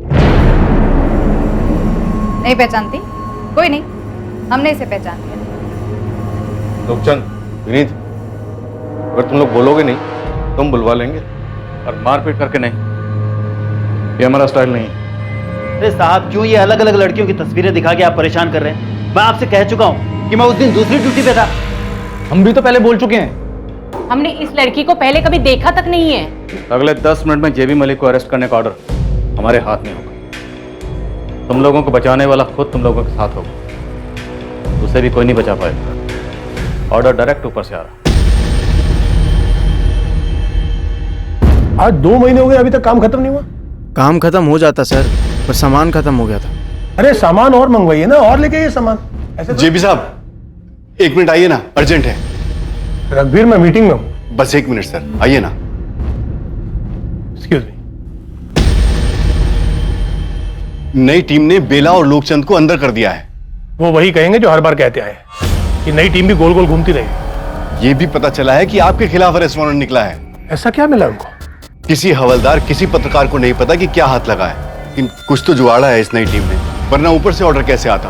नहीं पहचानती? कोई नहीं, हमने इसे पहचान लिया। लोकचंद, विनीत, अगर तुम लोग बोलोगे नहीं तो हम बुलवा लेंगे। और मारपीट करके नहीं, ये हमारा स्टाइल नहीं है। अरे साहब क्यों ये अलग अलग लड़कियों की तस्वीरें दिखा के आप परेशान कर रहे हैं? मैं आपसे कह चुका हूँ कि मैं उस दिन दूसरी ड्यूटी पे था। हम भी तो पहले बोल चुके हैं। हमने इस लड़की को पहले कभी देखा तक नहीं है। अगले 10 मिनट में जेबी मलिक को अरेस्ट करने का ऑर्डर हमारे हाथ में होगा। तुम लोगों को बचाने वाला खुद तुम लोगों के साथ होगा, उसे भी कोई नहीं बचा पाएगा। ऑर्डर डायरेक्ट ऊपर से आ रहा। आज 2 महीने हो गए, अभी तक काम खत्म नहीं हुआ? काम खत्म हो जाता सर, पर सामान खत्म हो गया था। अरे सामान और मंगवाइए ना, और लेके आइए सामान। ऐसे जेबी साहब 1 मिनट आइए ना, अर्जेंट है। रघुवीर मैं मीटिंग में हूं। बस 1 मिनट सर, आइए ना। Excuse me. नई टीम ने बेला और लोकचंद को अंदर कर दिया है। वो वही कहेंगे जो हर बार कहते आए कि नई टीम भी गोल गोल घूमती रही। ये भी पता चला है कि आपके खिलाफ अरेस्ट वारंट निकला है। ऐसा क्या मिला उनको? किसी हवलदार किसी पत्रकार को नहीं पता कि क्या हाथ लगा है, लेकिन कुछ तो जुगाड़ा है इस नई टीम ने, वरना ऊपर से ऑर्डर कैसे आता?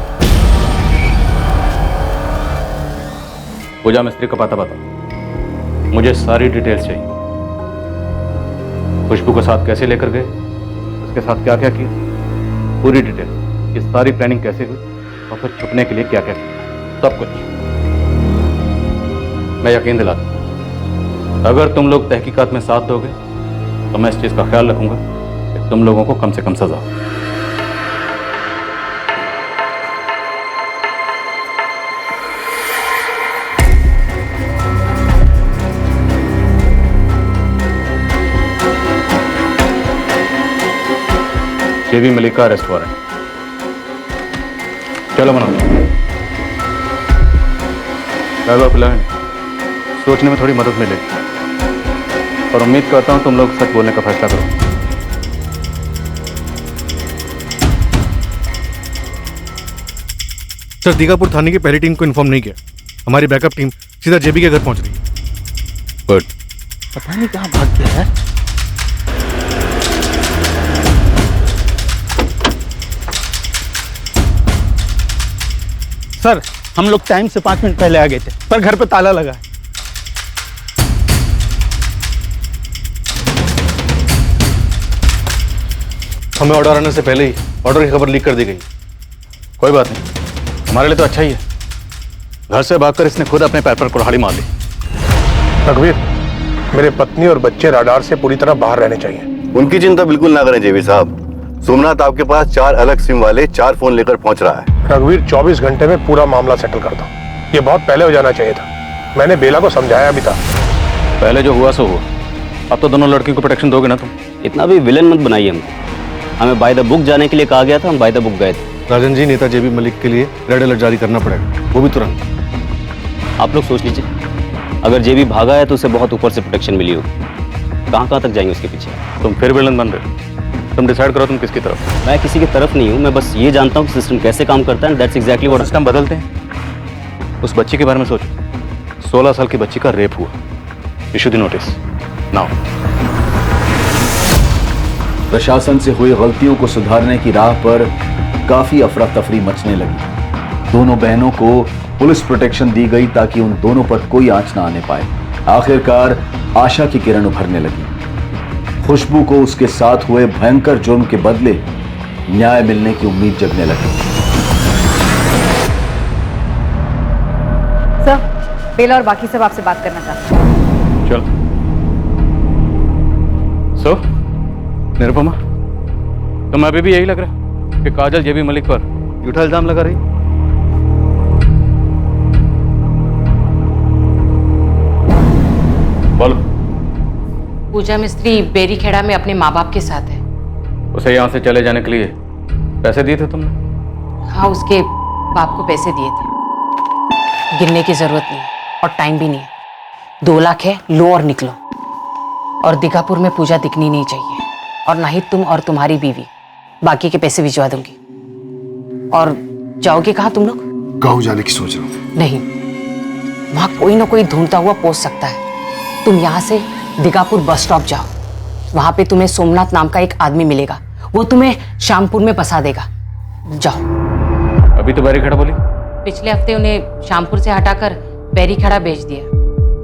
पूजा मिस्त्री का पता बता, मुझे सारी डिटेल्स चाहिए। खुशबू को साथ कैसे लेकर गए, उसके साथ क्या क्या किया, पूरी डिटेल। ये सारी प्लानिंग कैसे हुई और फिर छुपने के लिए क्या क्या किया, सब कुछ। मैं यकीन दिलाता हूं, अगर तुम लोग तहकीकात में साथ दोगे तो मैं इस चीज का ख्याल रखूंगा कि तुम लोगों को कम से कम सजा हो। जेबी मलिक का अरेस्ट वारंट। चलो मनोज, सोचने में थोड़ी मदद मिलेगी और उम्मीद करता हूं तुम लोग सच बोलने का फैसला करो। सर दीगापुर थाने की पहली टीम को इन्फॉर्म नहीं किया, हमारी बैकअप टीम सीधा जेबी के घर पहुंच रही है। गुड। पता नहीं कहां भाग गया है। सर हम लोग टाइम से 5 मिनट पहले आ गए थे, पर घर पे ताला लगा है। हमें ऑर्डर आने से पहले ही ऑर्डर की खबर लीक कर दी गई। कोई बात नहीं, हमारे लिए तो अच्छा ही है। घर से भागकर इसने खुद अपने पैर पर कुल्हाड़ी मार ली। रघुवीर, मेरे पत्नी और बच्चे राडार से पूरी तरह बाहर रहने चाहिए। उनकी चिंता बिल्कुल ना करें जेबी साहब। सोमनाथ आपके पास 4 अलग सिम वाले 4 फोन लेकर पहुंच रहा है। रघुवीर 24 घंटे में पूरा मामला सेटल कर दो। ये बहुत पहले हो जाना चाहिए था, मैंने बेला को समझाया भी था। पहले जो हुआ सो हुआ, अब तो दोनों लड़कियों को प्रोटेक्शन दोगे ना तुम? इतना भी विलन मत बनाइए हमको। हमें बाय द बुक जाने के लिए कहा गया था, हम बाय द बुक गए थे। राजन जी, नेता जेबी मलिक के लिए रेड अलर्ट जारी करना पड़ेगा, वो भी तुरंत। आप लोग सोच लीजिए, अगर जेबी भागा है तो उसे बहुत ऊपर से प्रोटेक्शन मिली होगी। कहाँ तक जाएंगे उसके पीछे? तुम फिर विलन बन रहे हो। तुम डिसाइड करो तुम किसकी तरफ। मैं किसी की तरफ नहीं हूँ, मैं बस ये जानता हूँ कि सिस्टम कैसे काम करता है। That's exactly what. सिस्टम बदलते हैं, उस बच्ची के बारे में सोचो। 16 साल की बच्ची का रेप हुआ। Issue the notice now. प्रशासन से हुई गलतियों को सुधारने की राह पर काफी अफरा तफरी मचने लगी। दोनों बहनों को पुलिस प्रोटेक्शन दी गई ताकि उन दोनों पर कोई आंच ना आने पाए। आखिरकार आशा की किरण उभरने लगी। खुशबू को उसके साथ हुए भयंकर जुर्म के बदले न्याय मिलने की उम्मीद जगने लगी। सर, बेला और बाकी सब आपसे बात करना चाहते हैं। चल। सो निरुपमा, तुम्हें अभी भी यही लग रहा है कि काजल जेबी मलिक पर झूठा इल्जाम लगा रही? बोलो। पूजा मिस्त्री बेरीखेड़ा में अपने माँ बाप के साथ है। उसे यहाँ से चले जाने के लिए पैसे दिए थे तुमने? हाँ, उसके बाप को पैसे दिए थे। गिनने की जरूरत नहीं और टाइम भी नहीं है। 2 लाख है, लो और निकलो। और दीघापुर में पूजा दिखनी नहीं चाहिए, और ना ही तुम और तुम्हारी बीवी। बाकी के पैसे भिजवा दूंगी। और जाओगे कहाँ तुम लोग? गाँव जाने की सोच रहा हूँ। नहीं, वहां कोई ना कोई ढूंढता हुआ पहुंच सकता है। तुम यहाँ से दीघापुर बस स्टॉप जाओ। वहां पे तुम्हें सोमनाथ नाम का एक आदमी मिलेगा। वो तुम्हें श्यामपुर में फंसा देगा। जाओ। अभी तो बैरीखेड़ा बोली। पिछले हफ्ते उन्हें श्यामपुर से हटाकर बैरीखेड़ा भेज दिया।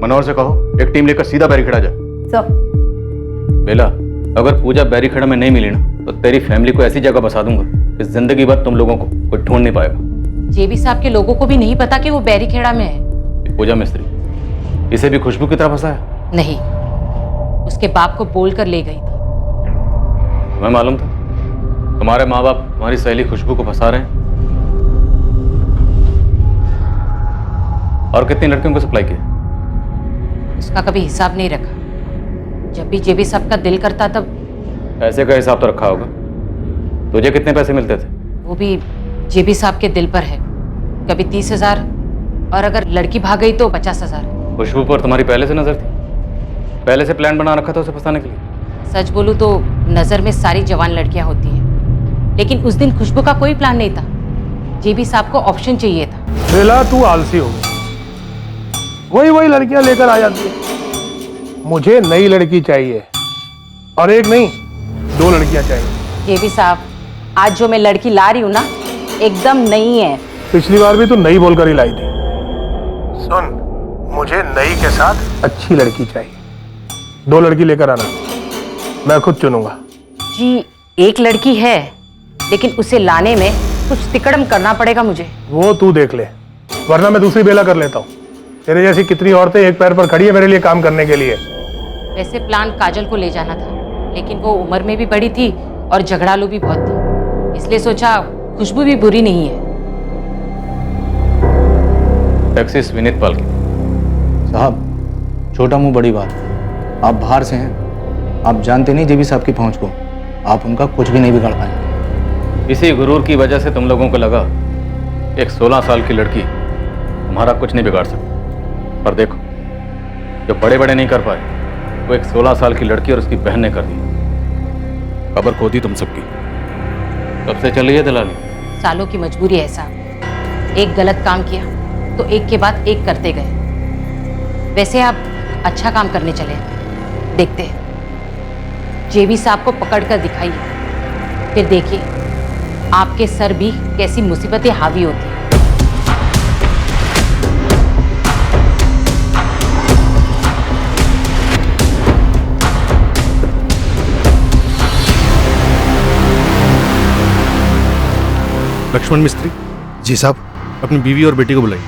मनोहर से कहो एक टीम लेकर सीधा बैरीखेड़ा जा। सर। बेला, अगर पूजा बैरीखेड़ा में नहीं मिली ना तो तेरी फैमिली को ऐसी जगह बसा दूंगा कि जिंदगी भर तुम लोगों को कोई ढूंढ नहीं पाएगा। जेबी साहब के लोगों को भी नहीं पता कि वो बैरीखेड़ा में है। पूजा मिस्त्री इसे भी खुशबू की तरह फंसाया? नहीं, उसके बाप को बोल कर ले गई थी। तुम्हें मालूम था तुम्हारे माँ बाप तुम्हारी सहेली खुशबू को फंसा रहे हैं? और कितनी लड़कियों को सप्लाई किया? उसका कभी हिसाब नहीं रखा। जब भी जेबी साहब का दिल करता तब। पैसे का हिसाब तो रखा होगा। तुझे कितने पैसे मिलते थे? वो भी जेबी साहब के दिल पर है। कभी 30,000 और अगर लड़की भाग गई तो 50,000। खुशबू पर तुम्हारी पहले से नजर थी? पहले से प्लान बना रखा था उसे फंसाने के लिए? सच बोलूं तो नजर में सारी जवान लड़कियां होती हैं, लेकिन उस दिन खुशबू का कोई प्लान नहीं था। जेबी साहब को ऑप्शन चाहिए था। बेला, तू आलसी हो। वही लड़कियां लेकर आ जाती है। मुझे नई लड़की चाहिए, और एक नहीं 2 लड़कियां चाहिए। जेबी साहब, आज जो मैं लड़की ला रही हूँ ना, एकदम नई है। पिछली बार भी तू नई बोलकर ही लाई थी। सुन, मुझे नई के साथ अच्छी लड़की चाहिए। 2 लड़की लेकर आना, मैं खुद चुनूंगा। जी, एक लड़की है, लेकिन उसे लाने में कुछ तिकड़म करना पड़ेगा मुझे। वो तू देख ले, वरना मैं दूसरी बेला कर लेता हूँ। तेरे जैसी कितनी औरतें एक पैर पर खड़ी है मेरे लिए काम करने के लिए। वैसे प्लान काजल को ले जाना था, लेकिन वो उम्र में भी बड़ी थी और झगड़ालू भी बहुत थी, इसलिए सोचा खुशबू भी बुरी नहीं है। टैक्सिस विनीत पाल की। साहब, छोटा मुंह बड़ी बात। आप बाहर से हैं, आप जानते नहीं जेबी साहब की पहुंच को। आप उनका कुछ भी नहीं बिगाड़ पाएंगे। इसी गुरूर की वजह से तुम लोगों को लगा एक 16 साल की लड़की तुम्हारा कुछ नहीं बिगाड़ सकती। पर देखो, जो बड़े बड़े नहीं कर पाए वो एक 16 साल की लड़की और उसकी बहन ने कर दी। खबर खो दी तुम सबकी। कब से चल रही है दलाली? सालों की मजबूरी है साहब। एक गलत काम किया तो एक के बाद एक करते गए। वैसे आप अच्छा काम करने चले, देखते हैं। जेबी साहब को पकड़कर दिखाइए, फिर देखिए आपके सर भी कैसी मुसीबतें हावी होती हैं। लक्ष्मण मिस्त्री। जी साहब। अपनी बीवी और बेटी को बुलाइए।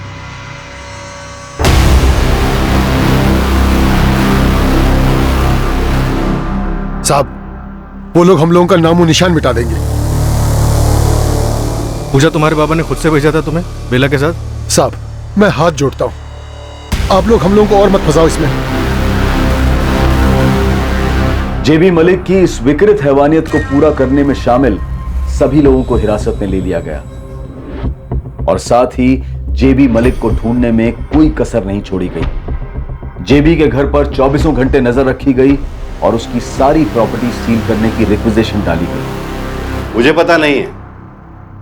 साहब, वो लोग हम लोगों का नामो निशान मिटा देंगे। पूजा तुम्हारे बाबा ने खुद से भेजा था तुम्हें बेला के साथ? साहब, मैं हाथ जोड़ता हूं, आप लोग हम लोगों को और मत फंसाओ इसमें। जेबी मलिक की इस विकृत हैवानियत को पूरा करने में शामिल सभी लोगों को हिरासत में ले लिया गया और साथ ही जेबी मलिक को ढूंढने में कोई कसर नहीं छोड़ी गई। जेबी के घर पर 24 घंटे नजर रखी गई और उसकी सारी प्रॉपर्टी सील करने की रिक्विजिशन डाली गई। मुझे पता नहीं है,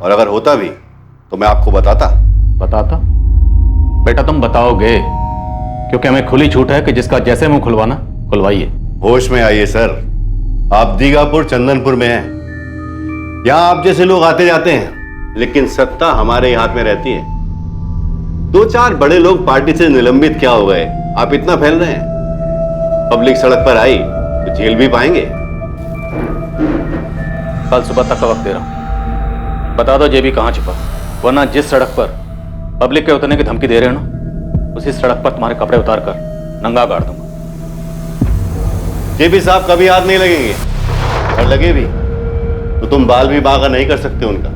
और अगर होता भी तो मैं आपको बताता। बेटा तुम बताओगे, क्योंकि हमें खुली छूट है कि जिसका जैसे मुंह खुलवाना खुलवाइए। होश में आइए सर, आप दीगापुर चंदनपुर में हैं। यहाँ आप जैसे लोग आते जाते हैं, लेकिन सत्ता हमारे हाथ में रहती है। 2-4 बड़े लोग पार्टी से निलंबित क्या हो गए, आप इतना फैल रहे हैं। पब्लिक सड़क पर आई तो झेल भी पाएंगे। कल सुबह तक का वक्त दे रहा हूं, बता दो जेबी कहां छुपा, वरना जिस सड़क पर पब्लिक के उतरने की धमकी दे रहे हो ना, उसी सड़क पर तुम्हारे कपड़े उतार कर नंगा गाड़ दूंगा। जेबी साहब कभी हाथ नहीं लगेंगे, और लगे भी तो तुम बाल भी बांका नहीं कर सकते उनका।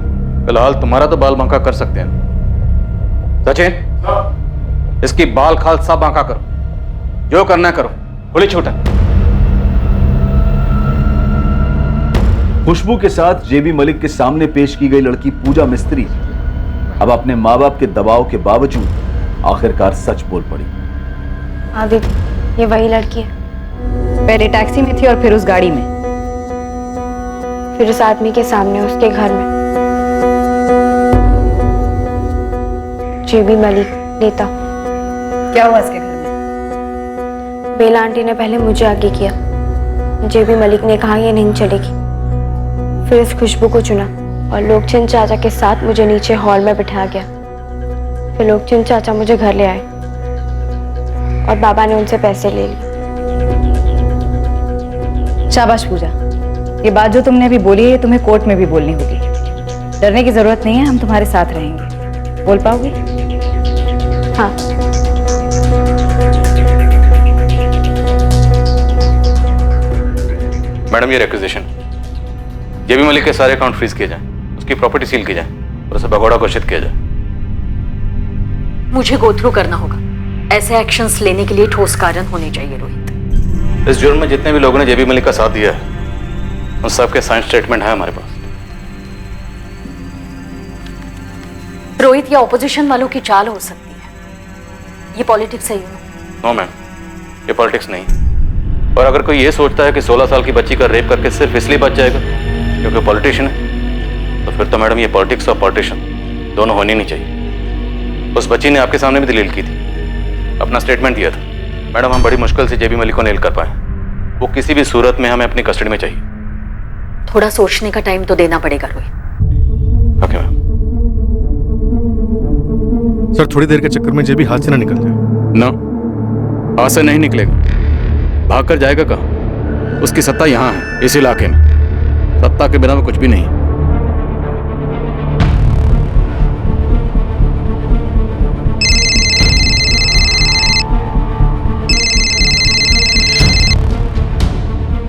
फिलहाल तुम्हारा तो बाल बांका कर सकते हैं। सचिन, इसकी बाल खाल सब बांका करो, जो करना है करो, खुली छूट है। खुशबू के साथ जेबी मलिक के सामने पेश की गई लड़की पूजा मिस्त्री अब अपने माँ बाप के दबाव के बावजूद आखिरकार सच बोल पड़ी। हाँ दीदी, ये वही लड़की है। पहले टैक्सी में थी और फिर उस गाड़ी में, फिर उस आदमी के सामने उसके घर में। जेबी मलिक नेता। क्या हुआ इसके घर में? बेला आंटी ने पहले मुझे आगे किया, जेबी मलिक ने कहा ये नहीं चलेगी। फिर इस खुशबू को चुना और लोकचंद चाचा के साथ मुझे नीचे हॉल में बिठा गया। फिर लोकचंद चाचा मुझे घर ले आए और बाबा ने उनसे पैसे ले लिए। शाबाश पूजा, ये बात जो तुमने अभी बोली है ये तुम्हें कोर्ट में भी बोलनी होगी। डरने की जरूरत नहीं है, हम तुम्हारे साथ रहेंगे। बोल पाओगे? हाँ। मैडम ये रिक्वेजिशन, जेबी मलिक के सारे अकाउंट फ्रीज किए जाएं, उसकी प्रॉपर्टी सील की जाए और उसे भगोड़ा घोषित किया जाए। मुझे गो थ्रू करना होगा। ऐसे एक्शंस लेने के लिए ठोस कारण होने चाहिए रोहित। इस जुर्म में जितने भी लोगों ने जेबी मलिक का साथ दिया है, उन सबके साइन स्टेटमेंट है हमारे पास। रोहित, ये ऑपोजिशन वालों की चाल हो सकती है, ये पॉलिटिक्स है। नो मैम, ये पॉलिटिक्स नहीं। और अगर कोई ये सोचता है कि 16 साल की बच्ची का रेप करके सिर्फ इसलिए बच जाएगा क्योंकि पॉलिटिशियन है, तो फिर तो मैडम ये पॉलिटिक्स और पॉलिटिशियन दोनों होनी नहीं चाहिए। उस बच्ची ने आपके सामने भी दलील की थी, अपना स्टेटमेंट दिया था। मैडम हम बड़ी मुश्किल से जेबी मलिक को नेल कर पाए, वो किसी भी सूरत में हमें अपनी कस्टडी में चाहिए। थोड़ा सोचने का टाइम तो देना पड़ेगा रोहित। Okay ma'am. सर थोड़ी देर के चक्कर में जेबी हाथ से ना निकल जाए। ना, हाथ से नहीं निकलेगा। भाग कर जाएगा कहाँ? उसकी सत्ता यहाँ है, इस इलाके में। सत्ता के बिना में कुछ भी नहीं।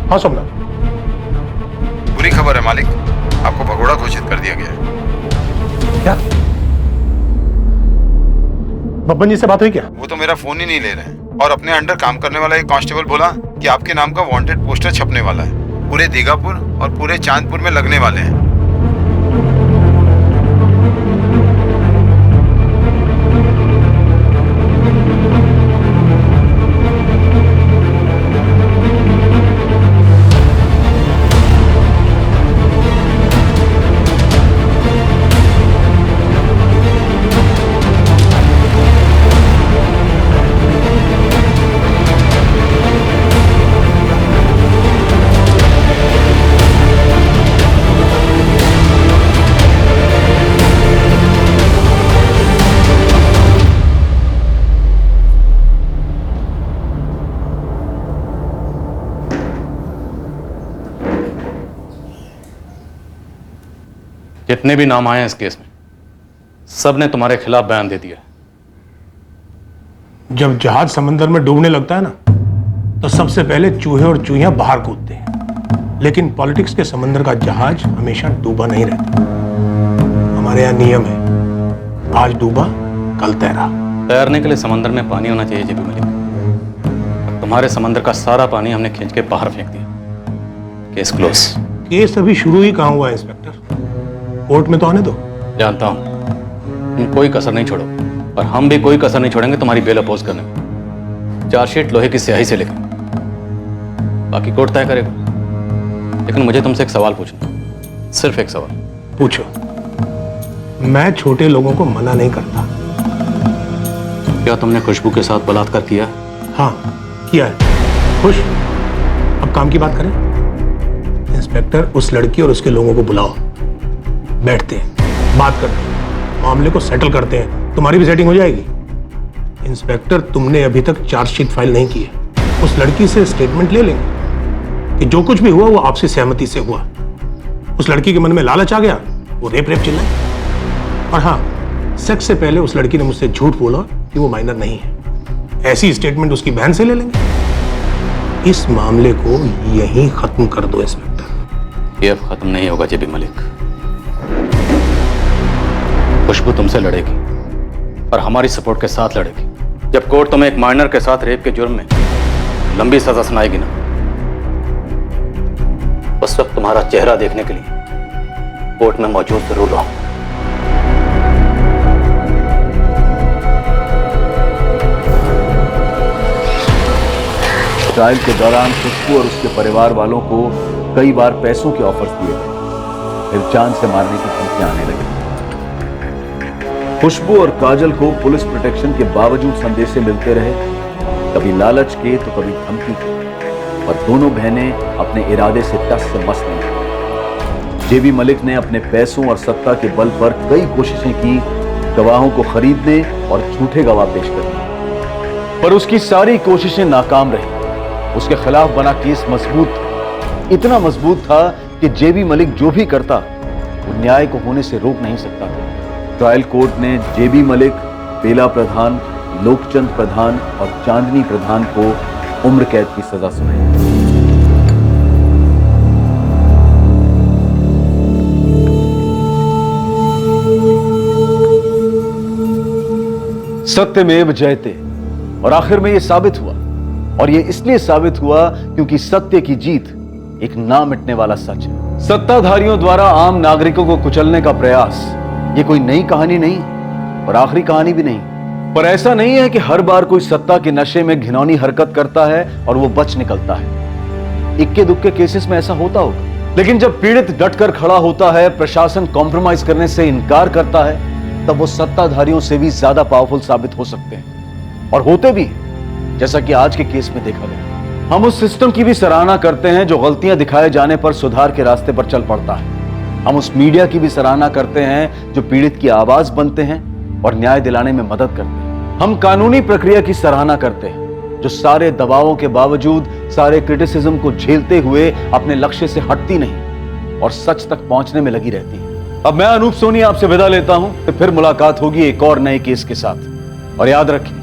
हाँ सोमनाथ, बुरी खबर है मालिक, आपको भगोड़ा घोषित कर दिया गया है। क्या? बब्बन जी से बात हुई क्या? वो तो मेरा फोन ही नहीं ले रहे हैं, और अपने अंडर काम करने वाला एक कांस्टेबल बोला कि आपके नाम का वांटेड पोस्टर छपने वाला है, पूरे दीगापुर और पूरे चांदपुर में लगने वाले हैं। जितने भी नाम आए हैं इस केस में, सब ने तुम्हारे खिलाफ बयान दे दिया। जब जहाज समंदर में डूबने लगता है ना, तो सबसे पहले चूहे और चूहियां बाहर कूदते हैं। लेकिन पॉलिटिक्स के समंदर का जहाज हमेशा डूबा नहीं रहता। हमारे यहाँ नियम है, आज डूबा कल तैरा। तैरने के लिए समंदर में पानी होना चाहिए जेबी मलिक। तुम्हारे समंदर का सारा पानी हमने खींच के बाहर फेंक दिया। Case close. केस अभी शुरू ही कहाँ हुआ है इंस्पेक्टर, कोर्ट में तो आने दो। जानता हूं तुम कोई कसर नहीं छोड़ो, और हम भी कोई कसर नहीं छोड़ेंगे तुम्हारी बेल अपोज करने में। चार्जशीट लोहे की स्याही से लेकर बाकी कोर्ट तय करेगा। लेकिन मुझे तुमसे एक सवाल पूछना, सिर्फ एक सवाल। पूछो। मैं छोटे लोगों को मना नहीं करता, क्या तुमने खुशबू के साथ बलात्कार किया? हाँ किया है। खुश? अब काम की बात करें। इंस्पेक्टर, उस लड़की और उसके लोगों को बुलाओ, बैठते हैं, बात करते हैं, मामले को सेटल करते हैं, तुम्हारी भी सेटिंग हो जाएगी। इंस्पेक्टर, तुमने अभी तक चार्जशीट फाइल नहीं की है। उस लड़की से स्टेटमेंट ले लेंगे कि जो कुछ भी हुआ वो आपसी सहमति से हुआ। उस लड़की के मन में लालच आ गया, वो रेप चिल्लाई। और हाँ, सेक्स से पहले उस लड़की ने मुझसे झूठ बोला कि वो माइनर नहीं है। ऐसी स्टेटमेंट उसकी बहन से ले लेंगे। इस मामले को यहीं खत्म कर दो इंस्पेक्टर। ये अब खत्म नहीं होगा जेबी मलिक। खुशबू तुमसे लड़ेगी और हमारी सपोर्ट के साथ लड़ेगी। जब कोर्ट तुम्हें एक माइनर के साथ रेप के जुर्म में लंबी सजा सुनाएगी ना, उस वक्त तुम्हारा चेहरा देखने के लिए कोर्ट में मौजूद जरूर रहूं। ट्रायल के दौरान खुशबू और उसके परिवार वालों को कई बार पैसों के ऑफर्स दिए गए, फिर जान से मारने की धमकियां आने लगी। खुशबू और काजल को पुलिस प्रोटेक्शन के बावजूद संदेशे मिलते रहे, कभी लालच के तो कभी धमकी के, और दोनों बहनें अपने इरादे से टस से मस नहीं हुई। जेबी मलिक ने अपने पैसों और सत्ता के बल पर कई कोशिशें की गवाहों को खरीदने और झूठे गवाह पेश करने, पर उसकी सारी कोशिशें नाकाम रही। उसके खिलाफ बना केस मजबूत था, इतना मजबूत था कि जेबी मलिक जो भी करता वो न्याय को होने से रोक नहीं सकता था। ट्रायल कोर्ट ने जेबी मलिक, बेला प्रधान, लोकचंद प्रधान और चांदनी प्रधान को उम्र कैद की सजा सुनाई। सत्यमेव जयते, और आखिर में यह साबित हुआ, और यह इसलिए साबित हुआ क्योंकि सत्य की जीत एक ना मिटने वाला सच है। सत्ताधारियों द्वारा आम नागरिकों को कुचलने का प्रयास ये कोई नई कहानी नहीं और आखिरी कहानी भी नहीं, पर ऐसा नहीं है कि हर बार कोई सत्ता के नशे में घिनौनी हरकत करता है और वो बच निकलता है। इक्के दुक्के केसेस में ऐसा होता होगा, लेकिन जब पीड़ित डटकर खड़ा होता है, प्रशासन कॉम्प्रोमाइज करने से इनकार करता है, तब वो सत्ताधारियों से भी ज्यादा पावरफुल साबित हो सकते हैं, और होते भी, जैसा कि आज के केस में देखा गया। हम उस सिस्टम की भी सराहना करते हैं जो गलतियां दिखाए जाने पर सुधार के रास्ते पर चल पड़ता है। हम उस मीडिया की भी सराहना करते हैं जो पीड़ित की आवाज बनते हैं और न्याय दिलाने में मदद करते हैं। हम कानूनी प्रक्रिया की सराहना करते हैं जो सारे दबावों के बावजूद, सारे क्रिटिसिज्म को झेलते हुए अपने लक्ष्य से हटती नहीं और सच तक पहुंचने में लगी रहती है। अब मैं अनूप सोनी आपसे विदा लेता हूं, तो फिर मुलाकात होगी एक और नए केस के साथ। और याद रखें,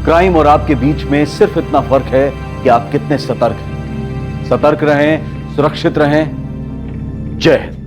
क्राइम और आपके बीच में सिर्फ इतना फर्क है कि आप कितने सतर्क हैं। सतर्क रहें, सुरक्षित रहें। जय हिंद।